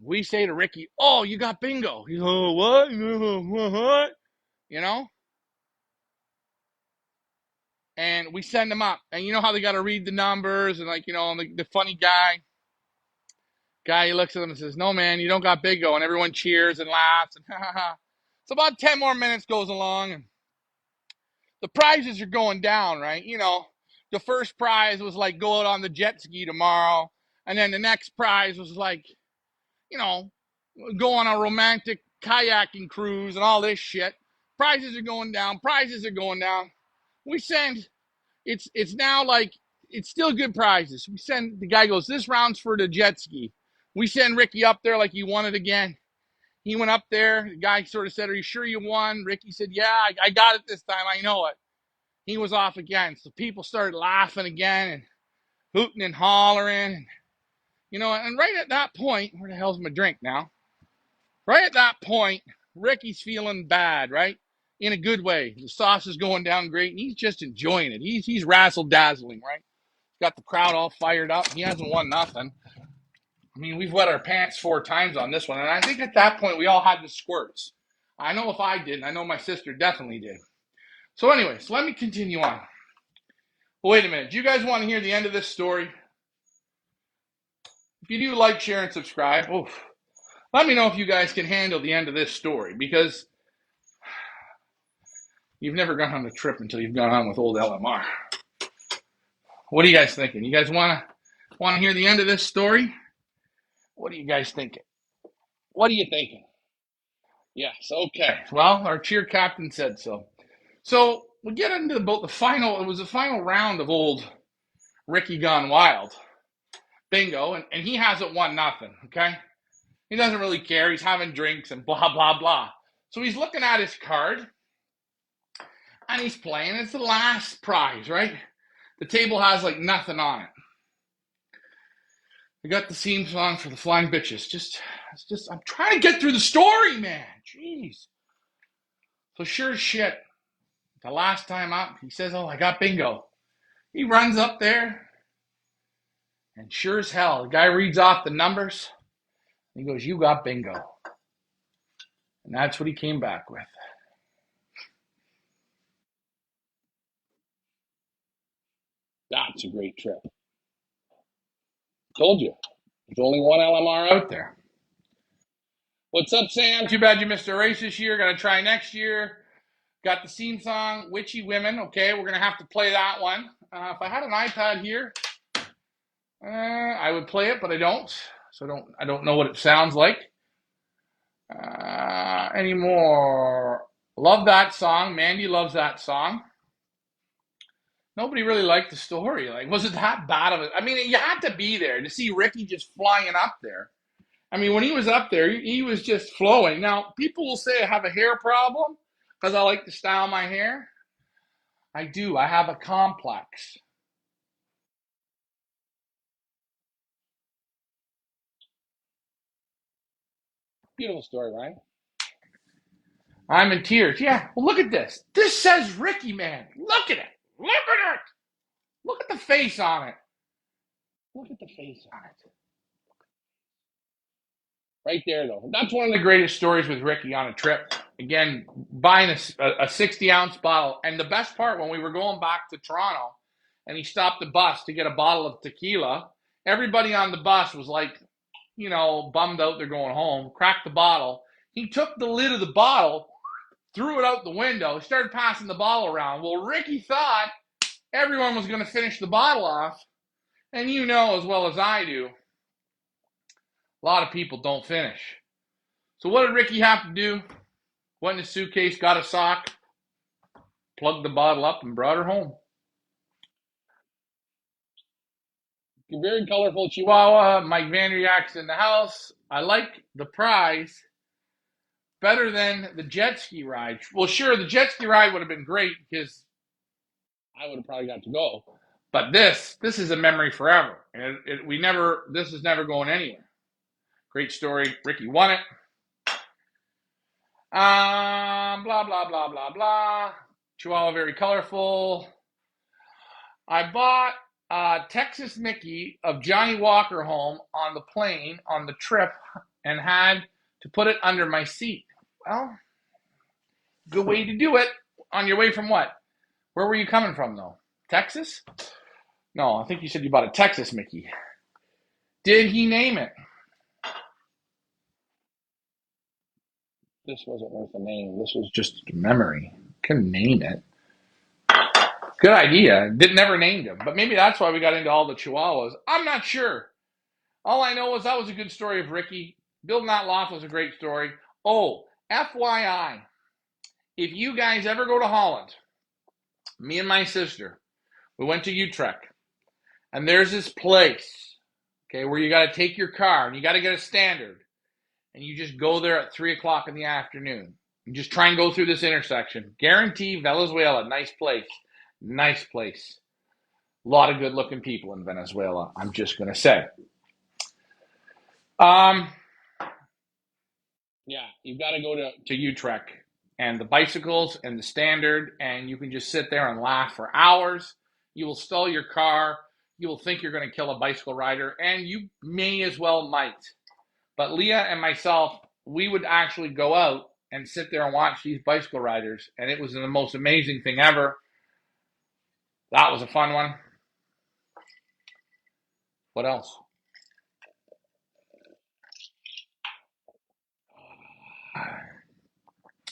we say to Ricky, "Oh, you got bingo." He's, "Oh, what? What?" You know? And we send him up, and you know how they got to read the numbers, and like, you know, the funny guy, he looks at them and says, "No, man, you don't got bingo," and everyone cheers and laughs, and So about 10 more minutes goes along, and the prizes are going down, right? You know, the first prize was like go out on the jet ski tomorrow. And then the next prize was like, you know, go on a romantic kayaking cruise and all this shit. Prices are going down. Prices are going down. We send, it's now like, it's still good prizes. We send, the guy goes, this round's for the jet ski. We send Ricky up there like he won it again. He went up there. The guy sort of said, are you sure you won? Ricky said, yeah, I got it this time. I know it. He was off again. So people started laughing again and hooting and hollering. And, and right at that point, where the hell's my drink now? Right at that point, Ricky's feeling bad, right? In a good way. The sauce is going down great, and he's just enjoying it. He's razzle-dazzling, right? Got the crowd all fired up. He hasn't won nothing. I mean, we've wet our pants 4 times on this one, and I think at that point we all had the squirts. I know if I did, and I know my sister definitely did. So anyways, let me continue on. Wait a minute. Do you guys want to hear the end of this story? If you do, like, share, and subscribe. Oof. Let me know if you guys can handle the end of this story, because you've never gone on a trip until you've gone on with old LMR. What are you guys thinking? You guys want to hear the end of this story? What are you guys thinking? What are you thinking? Yes, okay. Well, our cheer captain said so. So we get into about the final. It was the final round of old Ricky Gone Wild bingo, and he hasn't won nothing. Okay, he doesn't really care. He's having drinks and blah blah blah. So he's looking at his card, and he's playing. It's the last prize, right? The table has like nothing on it. I got the theme song for the Flying Bitches. I'm trying to get through the story, man. Jeez. So sure as shit, the last time up, he says, oh, I got bingo. He runs up there, and sure as hell, the guy reads off the numbers. He goes, you got bingo. And that's what he came back with. That's a great trip. Told you. There's only one LMR out there. What's up, Sam? Too bad you missed a race this year. Got to try next year. Got the theme song, Witchy Women. Okay, we're going to have to play that one. If I had an iPad here, I would play it, but I don't. So I don't know what it sounds like anymore. Love that song. Mandy loves that song. Nobody really liked the story. Like, was it that bad of it? I mean, you had to be there to see Ricky just flying up there. I mean, when he was up there, he was just flowing. Now, people will say I have a hair problem because I like to style my hair. I do. I have a complex. Beautiful story, right? I'm in tears. Yeah. Well, look at this. This says Ricky, man. Look at it. Look at it. Look at the face on it. Look at the face on it. Right there, though. That's one of the greatest stories with Ricky on a trip. Again, buying a 60-ounce bottle. And the best part, when we were going back to Toronto, and he stopped the bus to get a bottle of tequila, everybody on the bus was like, bummed out they're going home, cracked the bottle. He took the lid of the bottle, threw it out the window, started passing the bottle around. Well, Ricky thought everyone was going to finish the bottle off. And you know as well as I do, a lot of people don't finish. So what did Ricky have to do? Went in his suitcase, got a sock, plugged the bottle up, and brought her home. A very colorful Chihuahua. Mike Vandriak's in the house. I like the prize better than the jet ski ride. Well, sure, the jet ski ride would have been great because I would have probably got to go. But this is a memory forever. And this is never going anywhere. Great story. Ricky won it. Blah, blah, blah, blah, blah. Chihuahua, very colorful. I bought Texas Mickey of Johnny Walker home on the plane on the trip and had to put it under my seat. Well, good way to do it. On your way from what? Where were you coming from, though? Texas? No, I think you said you bought a Texas Mickey. Did he name it? This wasn't worth a name. This was just a memory. Couldn't name it. Good idea. Never named him. But maybe that's why we got into all the Chihuahuas. I'm not sure. All I know is that was a good story of Ricky. Building that loft was a great story. Oh, FYI. if you guys ever go to Holland, me and my sister, we went to Utrecht, and there's this place, okay, where you got to take your car and you got to get a standard, and you just go there at 3 o'clock in the afternoon. And just try and go through this intersection. Guarantee Venezuela, nice place. Nice place. A lot of good looking people in Venezuela, I'm just going to say. Um, yeah, you've got to go to Utrecht and the bicycles and the standard, and you can just sit there and laugh for hours. You will stall your car. You will think you're going to kill a bicycle rider, and you may as well might. But Leah and myself, we would actually go out and sit there and watch these bicycle riders, and it was the most amazing thing ever. That was a fun one. What else?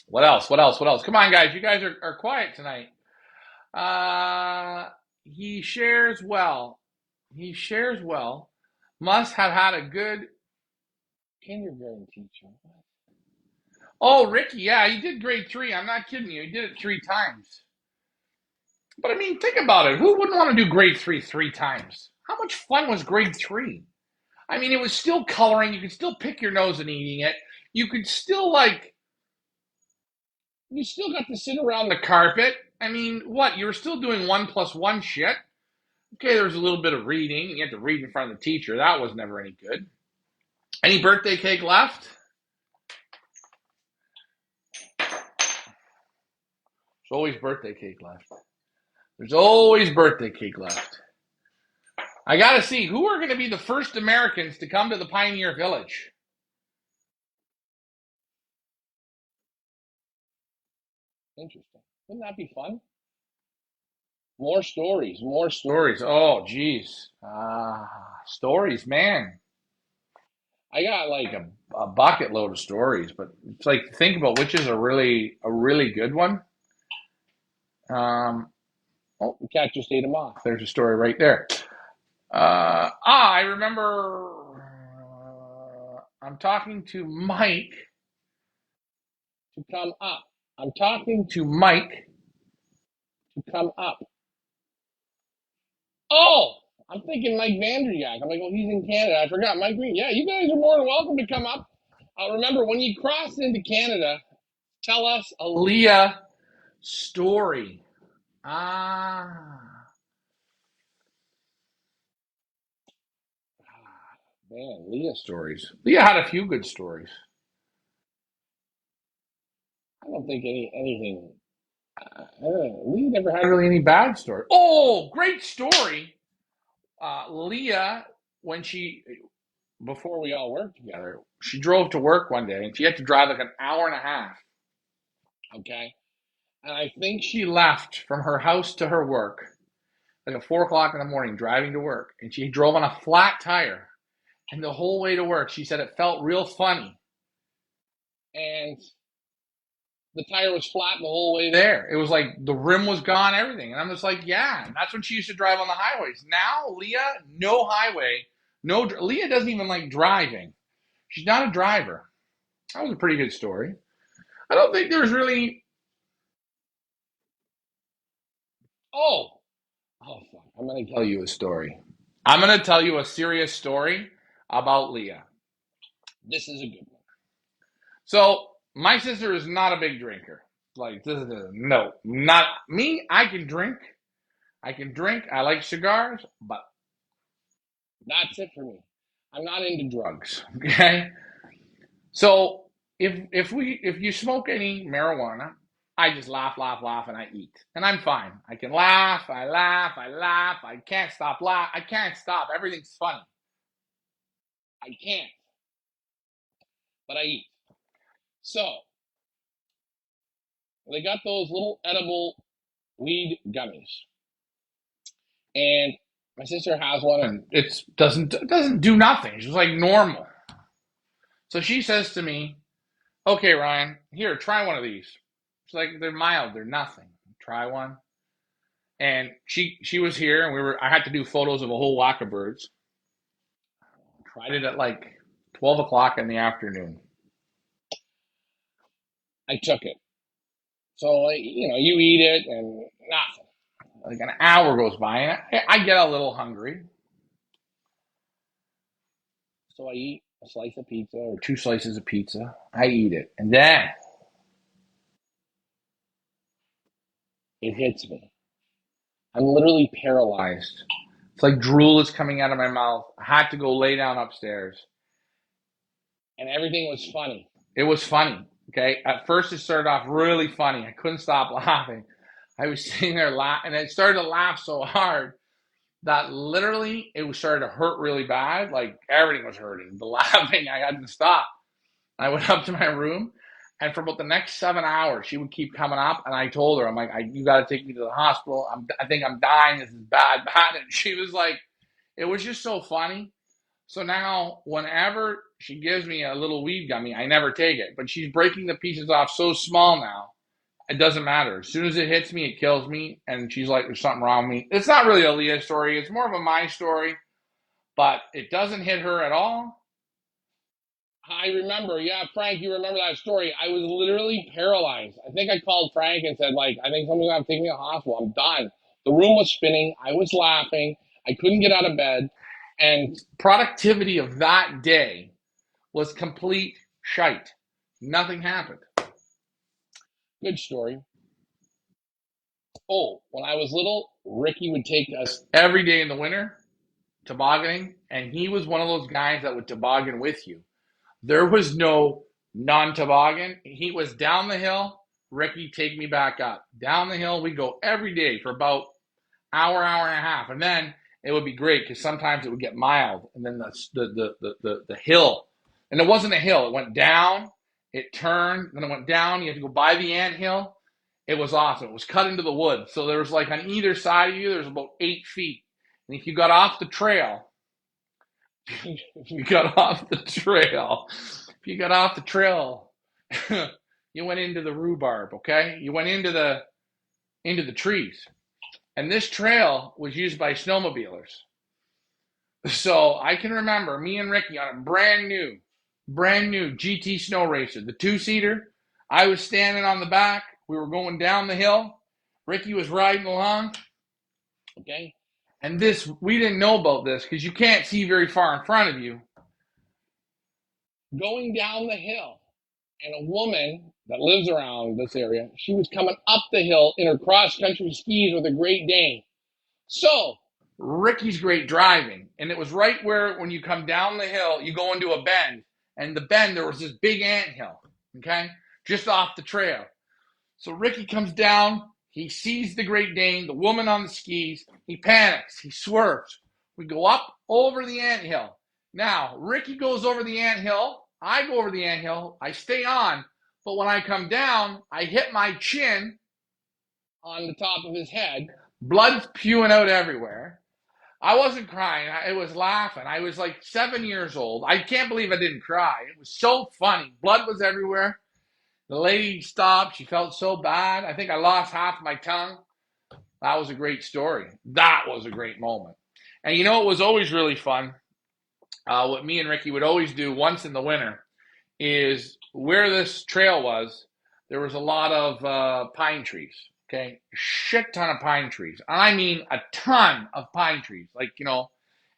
What else? What else? What else? Come on, guys. You guys are quiet tonight. He shares well. He shares well. Must have had a good kindergarten teacher. Oh, Ricky, yeah, he did grade 3. I'm not kidding you. He did it 3 times. But I mean, think about it. Who wouldn't want to do grade 3 times? How much fun was grade 3? I mean, it was still coloring. You could still pick your nose and eating it. You could still, you still got to sit around the carpet. I mean, what? You were still doing 1+1 shit. Okay, there was a little bit of reading. You had to read in front of the teacher. That was never any good. Any birthday cake left? There's always birthday cake left. There's always birthday cake left. I got to see who are going to be the first Americans to come to the Pioneer Village. Interesting. Wouldn't that be fun? More stories, more stories. Oh, geez. Stories, man. I got like a bucket load of stories, but it's like think about which is a really good one. Oh, the cat just ate him off. There's a story right there. I remember. I'm talking to Mike to come up. I'm talking to Mike to come up. Oh, I'm thinking Mike Vanderyak. I'm like, oh, he's in Canada. I forgot Mike Green. Yeah, you guys are more than welcome to come up. Remember, when you cross into Canada, tell us a Leah story. Man, Leah stories. Leah had a few good stories. I don't think anything. Leah never had really any bad story. Oh, great story. Leah, when before we all worked together, she drove to work one day and she had to drive like an hour and a half. Okay. And I think she left from her house to her work like at 4 o'clock in the morning driving to work. And she drove on a flat tire. And the whole way to work, she said it felt real funny. And the tire was flat the whole way there. It was like the rim was gone, everything. And I'm just like, yeah. And that's when she used to drive on the highways. Now, Leah, no highway. No, Leah doesn't even like driving. She's not a driver. That was a pretty good story. I don't think there's really. Oh, fuck. I'm going to tell you a story. I'm going to tell you a serious story about Leah. This is a good one. So, my sister is not a big drinker. Like, no, not me. I can drink. I like cigars, but that's it for me. I'm not into drugs. Okay. So if you smoke any marijuana, I just laugh, laugh, laugh, and I eat, and I'm fine. I can laugh. I laugh. I laugh. I can't stop laugh. I can't stop. Everything's funny. I can't, but I eat. So they got those little edible weed gummies, and my sister has one, and it doesn't do nothing. She's like normal. So she says to me, "Okay, Ryan, here, try one of these." She's like, "They're mild. They're nothing. Try one." And she was here, and I had to do photos of a whole whack of birds. Tried it at like 12 o'clock in the afternoon. I took it. So, you eat it and nothing. Like an hour goes by, and I get a little hungry. So I eat a slice of pizza or Two slices of pizza. I eat it, and then it hits me. I'm literally paralyzed. it's like drool is coming out of my mouth. I had to go lay down upstairs. And everything was funny. It was funny. Okay. At first, it started off really funny. I couldn't stop laughing. I was sitting there laughing, and I started to laugh so hard that literally it was starting to hurt really bad. Like everything was hurting. The laughing, I had to stop. I went up to my room, and for about the next 7 hours, she would keep coming up. And I told her, I'm like, you got to take me to the hospital. I think I'm dying. This is bad, bad. And she was like, it was just so funny. So now, whenever she gives me a little weed gummy, I never take it. But she's breaking the pieces off so small now, it doesn't matter. As soon as it hits me, it kills me. And she's like, there's something wrong with me. It's not really a Leah story. It's more of a my story. But it doesn't hit her at all. I remember, yeah, Frank, you remember that story. I was literally paralyzed. I think I called Frank and said, like, I think somebody's gonna have to take me to the hospital. I'm done. The room was spinning. I was laughing. I couldn't get out of bed. And Productivity of that day was complete shite. Nothing happened. good story. Oh, when I was little, Ricky would take us every Day in the winter, tobogganing, and he was one of those guys that would toboggan with you. There was no non-toboggan. He was down the hill. Ricky, take me back up. Down the hill, we go every day for about hour and a half, and then it would be great because sometimes it would get mild, and then the hill, and it wasn't a hill. It went down, it turned, then it went down. You had to go by the ant hill. It was awesome. It was cut into the wood, so there was like on either side of you, there's about 8 feet, and if you got off the trail, if you got off the trail, if you got off the trail, you went into the rhubarb. Okay, you went into the trees. And this trail was used by snowmobilers. So I can remember me and Ricky on a brand new GT snow racer, the two-seater. I was standing on the back. We were going down the hill. Ricky was riding along. okay, And this, we didn't know about this because you can't see very far in front of you. going down the hill. And a woman that lives around this area, she was coming up the hill in her cross-country skis with a Great Dane. So Ricky's great driving. And it was right where, when you come down the hill, you go into a bend. And the bend, there was this big ant hill, okay, just off the trail. So Ricky comes down. He sees the Great Dane, the woman on the skis. He panics. He swerves. We go up over the anthill. Now, Ricky goes over the anthill. I go over the anthill. I stay on. But when I come down, I hit my chin. on the top of his head, Blood's spewing out everywhere. I wasn't crying. I was laughing. I was like 7 years old. I can't believe I didn't cry. It was so funny. Blood was everywhere. The lady stopped. She felt so bad. I think I lost half my tongue. That was a great story. That was a great moment. And you know, it was always really fun. What me and Ricky would always do once in the winter is where this trail was, there was a lot of pine trees. Okay. Shit ton of pine trees. I mean, a ton of pine trees. Like,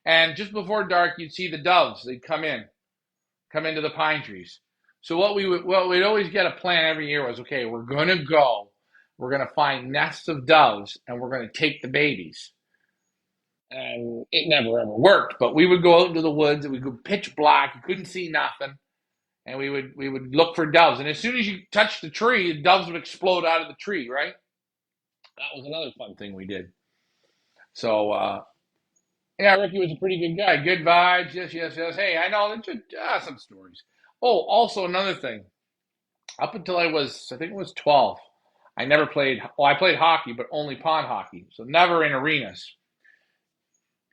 and just before dark, you'd see the doves. They'd come into the pine trees. So we'd always get a plan every year was, okay, we're gonna find nests of doves, and we're gonna take the babies. and it never ever worked. Worked, but we would go out into the woods, and we go pitch black, you couldn't see nothing, and we would look for doves, and as soon as you touched the tree, the doves would explode out of the tree, right? That was another fun thing. Thing we did. So yeah, Ricky was a pretty good guy, good vibes. Yes, yes, yes. Hey, I know just some stories. Oh, also another thing. Up until I think it was 12, I never played. Well, I played hockey, but only pond hockey, so never in arenas.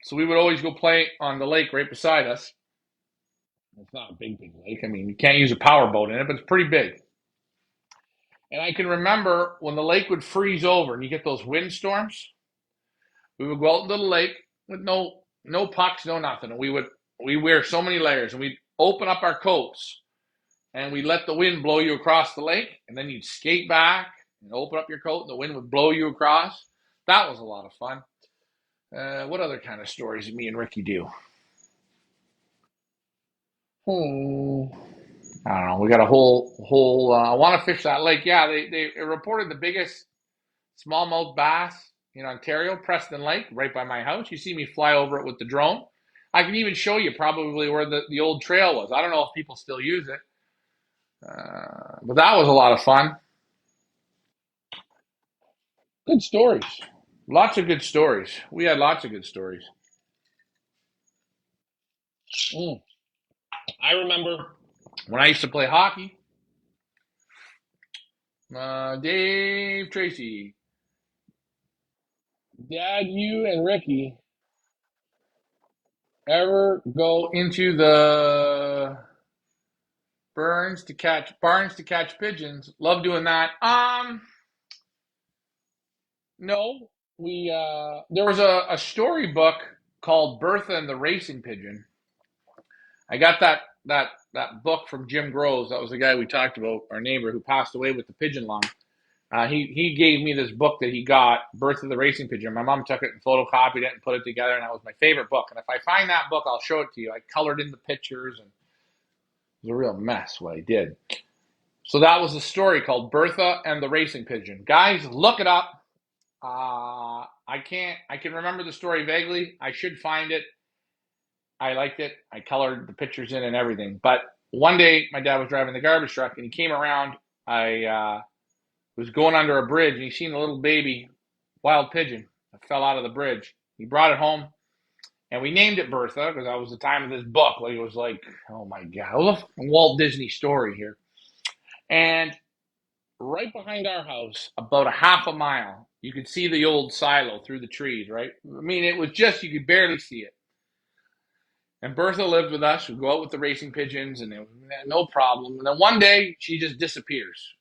So we would always go play on the lake right beside us. It's not a big, big lake. I mean, you can't use a power boat in it, but it's pretty big. And I can remember when the lake would freeze over and you get those windstorms. We would go out into the lake with no pucks, no nothing, and we wear so many layers, and we'd open up our coats and we let the wind blow you across the lake, and then you'd skate back and open up your coat and the wind would blow you across. That was a lot of fun. What other kind of stories did me and Ricky do? I don't know. We got a whole. I want to fish that lake. Yeah, they reported the biggest smallmouth bass in Ontario, Preston Lake, right by my house. You see me fly over it with the drone. I can even show you probably where the old trail was. I don't know if people still use it, but that was a lot of fun. Good stories. Lots of good stories. We had lots of good stories. Mm. I remember When I used to play hockey, Dave Tracy. Dad, you and Ricky ever Go go into the barns to catch pigeons. Love doing that. No. There was a storybook called Bertha and the Racing Pigeon. I got that book from Jim Groves. That was the guy we talked about, our neighbor who passed away with the pigeon lung. He gave me this book that he got, Birth of the Racing Pigeon. My mom took it and photocopied it and put it together, and that was my favorite book. And if I find that book, I'll show it to you. I colored in the pictures, and it was a real mess what I did. So that was a story called Bertha and the Racing Pigeon. Guys, look it up. I can remember the story vaguely. I should find it. I liked it. I colored the pictures in and everything. But one day, my dad was driving the garbage truck, and he came around. I was going under a bridge, and he seen a little baby wild pigeon that fell out of the bridge. He brought it home, and we named it Bertha because that was the time of this book. Like it was like, oh my god, it was a Walt Disney story here. And right behind our house, about a half a mile, you could see the old silo through the trees. Right? I mean, it was just you could barely see it. And Bertha lived with us. We'd go out with the racing pigeons, and it was no problem. And then one day, she just disappears.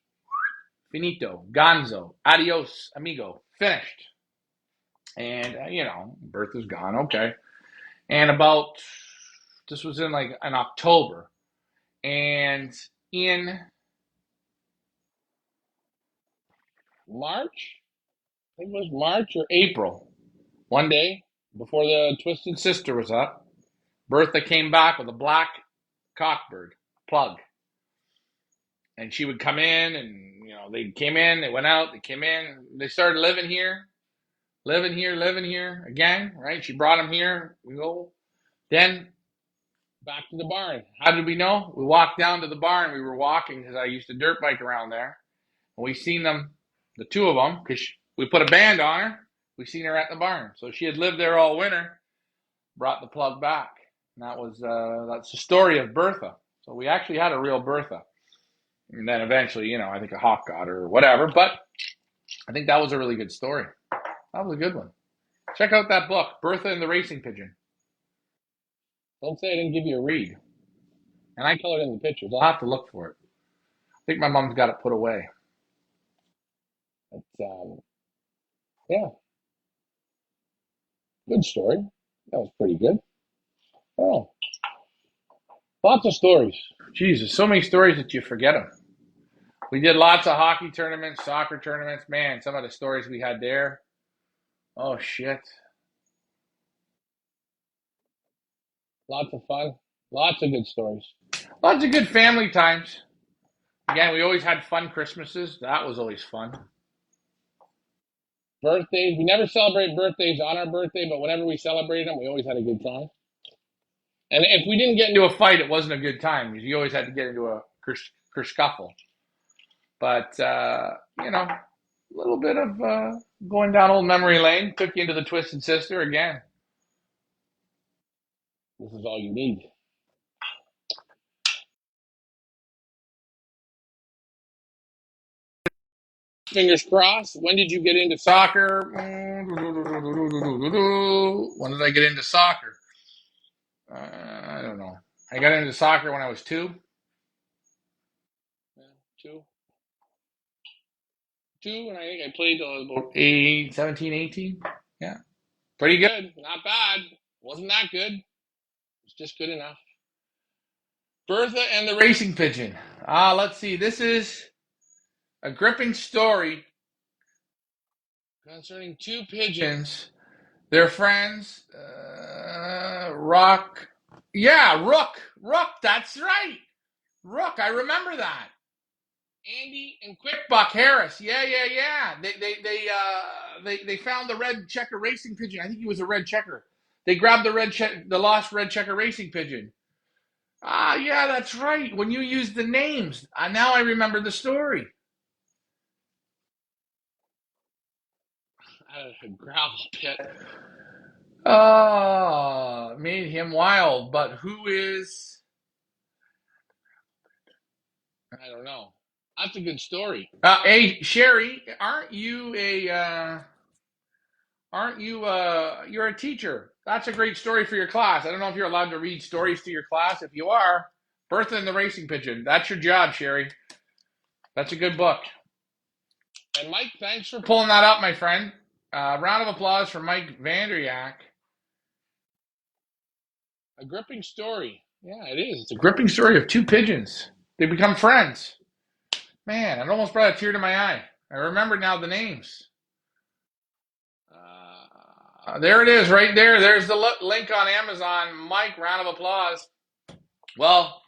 Finito, gonzo, adios, amigo, finished. And, Bertha's gone, okay. And this was in October. And in March? I think it was March or April, one day, before the Twisted sister was up, Bertha came back with a black cockbird, plug. And she would come in, and, they came in, they went out, they came in, they started living here again, right? She brought them here. We go. Then back to the barn. how did we know? We walked down to the barn. We were walking because I used to dirt bike around there. And we seen them, the two of them, because we put a band on her. We seen her at the barn. So she had lived there all winter, brought the plug back. And that's the story of Bertha. So we actually had a real Bertha. And then eventually, I think a hawk got her or whatever. But I think that was a really good story. That was a good one. Check out that book, Bertha and the Racing Pigeon. Don't say I didn't give you a read. And I colored in the pictures. I'll have to look for it. I think my mom's got it put away. Yeah. Good story. That was pretty good. Oh. Lots of stories. Jesus, so many stories that you forget them. We did lots of hockey tournaments, soccer tournaments. Man, some of the stories we had there. Oh, shit. Lots of fun. Lots of good stories. Lots of good family times. Again, we always had fun Christmases. That was always fun. Birthdays. We never celebrated birthdays on our birthday, but whenever we celebrated them, we always had a good time. And if we didn't get Into a fight, it wasn't a good time because you always had to get into a kerscuffle. But, a little bit of going down old memory lane took you into the Twisted Sister again. This is all you need. Fingers crossed. When did you get into Soccer. When did I get into soccer? I don't know. I got into soccer when I was 2. Yeah, 2. 2, and I think I played till I was about 17, 18. Yeah. Pretty good. Not bad. Wasn't that good. It's just good enough. Bertha and the Racing Pigeon. Let's see. This is a gripping story Concerning two pigeons. They're friends. Rock. Yeah, Rook. Rook, that's right. Rook, I remember that. Andy and Quick Buck Harris. Yeah, yeah, yeah. They found the red checker racing pigeon. I think he was a red checker. They grabbed the lost red checker racing pigeon. Ah, yeah, that's right. When you used the names, now I remember the story. Out of a gravel pit. Made him wild, but who is? I don't know. That's a good story. Hey, Sherry, you're a teacher. That's a great story for your class. I don't know if you're allowed to read stories to your class. If you are, Bertha and the Racing Pigeon. That's your job, Sherry. That's a good book. And Mike, thanks for Pulling that up, my friend. Round of applause for Mike Vanderyak. a gripping story. Yeah, it is. It's a Gripping story of two pigeons. They become friends. Man, it almost brought a tear to my eye. I remember now the names. There it is, right there. There's the link on Amazon. Mike, round of applause. Well,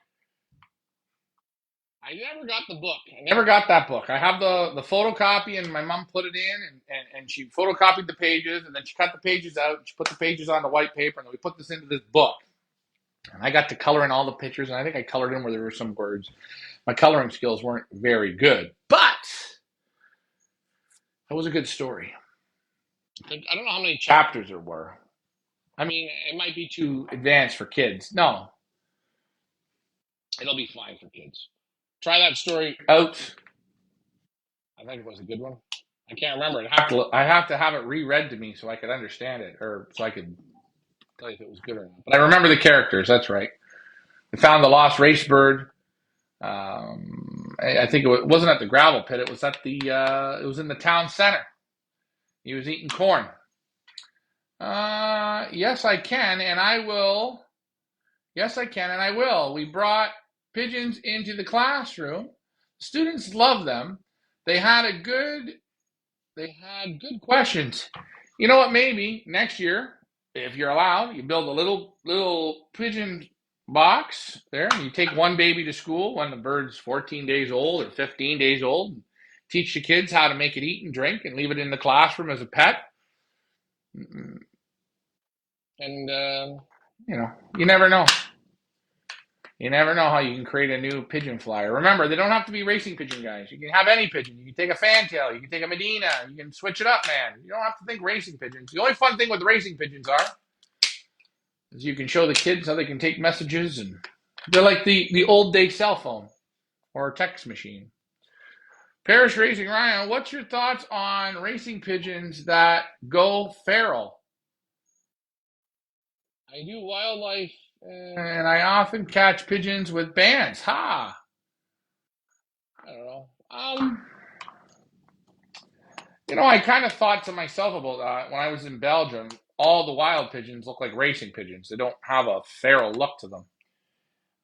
I never got the book. I never got that book. I have the photocopy, and my mom put it in, and she photocopied the pages, and then she cut the pages out, and she put the pages on the white paper, and then we put this into this book. And I got to color in all the pictures, and I think I colored in where there were some words. My coloring skills weren't very good, but that was a good story. I don't know how many Chapters there were. I mean, it might be too advanced for kids. No. It'll be fine for kids. Try that story. Out. I think it was a good one. I can't remember it. I have to have it reread to me so I could understand it, or so I could Tell you if it was good or not. But I remember the characters. That's right. They found the lost race bird. I think it wasn't at the gravel pit. It was at the. It was in the town center. He was eating corn. Yes, I can, and I will. Yes, I can, and I will. We brought pigeons into the classroom. Students love them. They had good questions. You know what? Maybe next year, if you're allowed, you build a little pigeon box there, and you take one baby to school when the bird's 14 days old or 15 days old. Teach the kids how to make it eat and drink, and leave it in the classroom as a pet. And You never know. You never know how you can create a new pigeon flyer. Remember, they don't have to be racing pigeon guys. You can have any pigeon. You can take a fantail. You can take a Medina. You can switch it up, man. You don't have to think racing pigeons. The only fun thing with racing pigeons is you can show the kids how they can take messages, and they're like the old day cell phone or text machine. Parish Racing Ryan, what's your thoughts on racing pigeons that go feral? I do wildlife. And I often catch pigeons with bands. Ha! I don't know. I kind of thought to myself about that when I was in Belgium. All the wild pigeons look like racing pigeons. They don't have a feral look to them.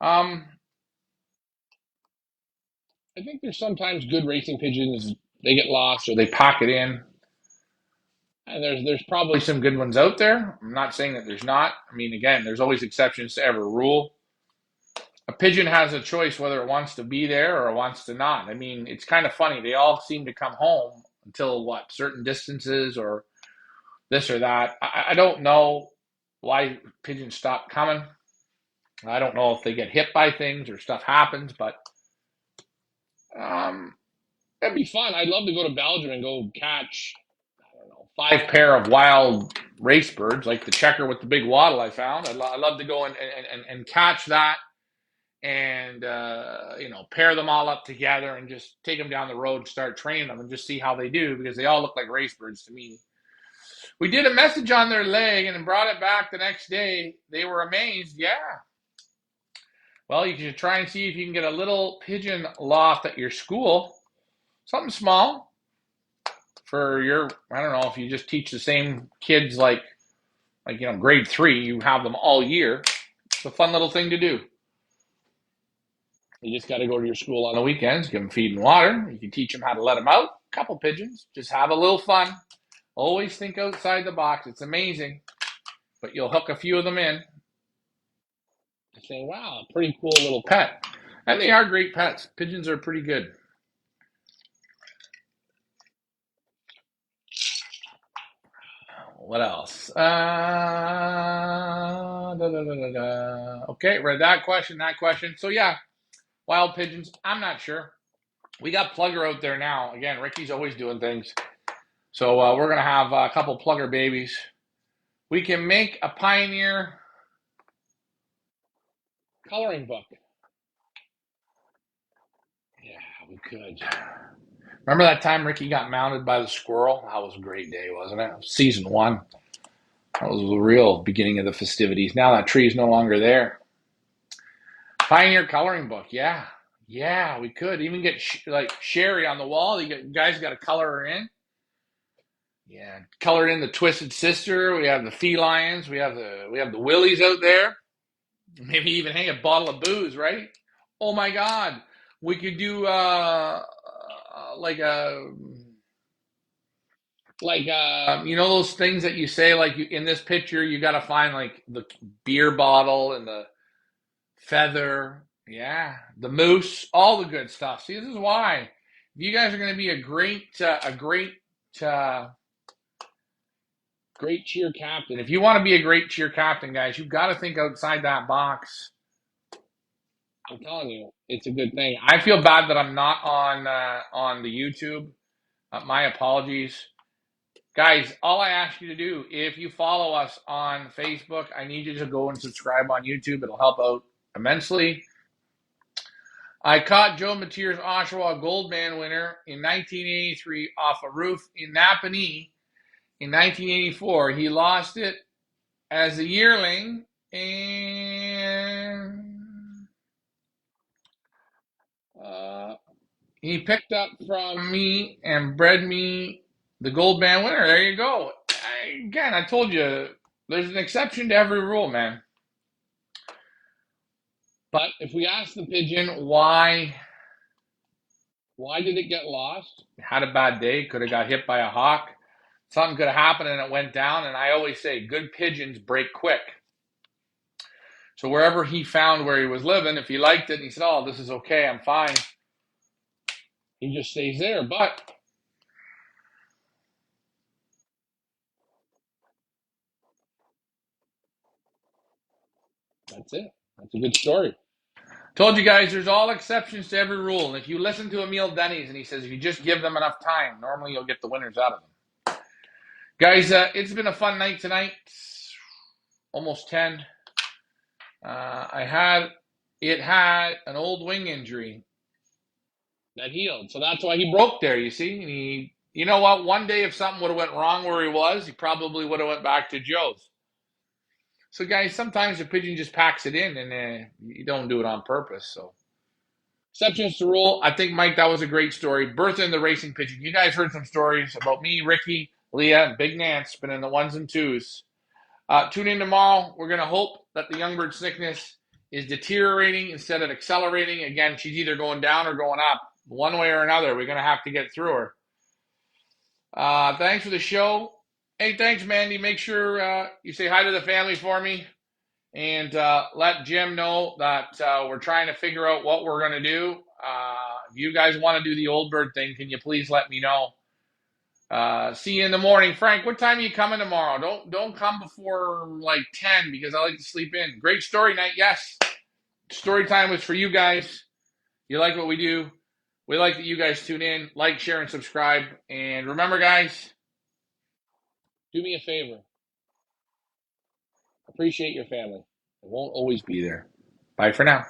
I think there's sometimes good racing pigeons. They get lost or They pack it in. and there's probably Probably some good ones out there. I'm not saying that there's not. I mean, again, there's always exceptions to every rule. A pigeon has a choice whether it wants to be there or it wants to not. I mean, it's kind of funny. They all seem to come home until certain distances or this or that. I don't know why pigeons stop coming. I don't know if they get hit by things or stuff happens, but that'd be fun. I'd love to go to Belgium and go catch, I don't know, 5 pair of wild race birds, like the checker with the big wattle I found. I'd love to go and catch that and pair them all up together and just take them down the road and start training them and just see how they do, because they all look like race birds to me. We did a message on their leg and then brought it back the next day. They were amazed. Yeah. Well, you should try and see if you can get a little pigeon loft at your school. Something small for I don't know, if you just teach the same kids like grade 3, you have them all year. It's a fun little thing to do. you just got to go to your school On the weekends, give them feed and water. You can teach them how to let them out. A couple pigeons. Just have a little fun. Always think outside the box. It's amazing, but you'll hook a few of them in. Saying, wow, pretty cool little Pet. And they are great pets. Pigeons are pretty good. What else? Okay, read that question. So yeah, wild pigeons. I'm not sure. We got Plugger out there now. Again, Ricky's always doing things. So we're going to have a couple Plugger babies. We can make a Pioneer coloring book. Yeah, we could. Remember that time Ricky got mounted by the squirrel? That was a great day, wasn't it? Season 1. That was the real beginning of the festivities. Now that tree's no longer there. Pioneer coloring book, yeah. Yeah, we could even get like Sherry on the wall. You guys got to color her in. Yeah, color in the Twisted Sister. We have the felines. We have the willies out there. Maybe even hang a bottle of booze, right? Oh my God, we could do like a you know those things that you say like in this picture you got to find like the beer bottle and the feather, yeah, the moose, all the good stuff. See, this is why you guys are going to be a great cheer captain. If you want to be a great cheer captain, guys, you've got to think outside that box. I'm telling you, it's a good thing. I feel bad that I'm not on the YouTube. My apologies. Guys, all I ask you to do, if you follow us on Facebook, I need you to go and subscribe on YouTube. It'll help out immensely. I caught Joe Mateer's Oshawa Goldman winner in 1983 off a roof in Napanee. In 1984, he lost it as a yearling, and he picked up from me and bred me the gold band winner. There you go. Again, I told you, there's an exception to every rule, man. But if we ask the pigeon why did it get lost? It had a bad day. Could have got hit by a hawk. Something could have happened and it went down. And I always say, good pigeons break quick. So wherever he found where he was living, if he liked it and he said, oh, this is okay, I'm fine, he just stays there. But that's it. That's a good story. Told you guys, there's all exceptions to every rule. And if you listen to Emil Denny's and he says, if you just give them enough time, normally you'll get the winners out of them. Guys, it's been a fun night tonight. Almost 10. It had an old wing injury that healed. So that's why he broke there, you see. And you know what? One day if something would have went wrong where he was, he probably would have went back to Joe's. So, guys, sometimes the pigeon just packs it in, and you don't do it on purpose. So, exceptions to rule. I think, Mike, that was a great story. Bertha and the racing pigeon. You guys heard some stories about me, Ricky, Leah, and Big Nance spinning the ones and twos. Tune in tomorrow. We're going to hope that the young bird sickness is deteriorating instead of accelerating. Again, she's either going down or going up. One way or another, we're going to have to get through her. Thanks for the show. Hey, thanks, Mandy. Make sure you say hi to the family for me. And let Jim know that we're trying to figure out what we're going to do. If you guys want to do the old bird thing, can you please let me know? See you in the morning. Frank, what time are you coming tomorrow? Don't come before like 10 because I like to sleep in. Great story night. Yes. Story time was for you guys. You like what we do. We like that you guys tune in. Like, share, and subscribe. And remember, guys, do me a favor. Appreciate your family. It won't always be there. Bye for now.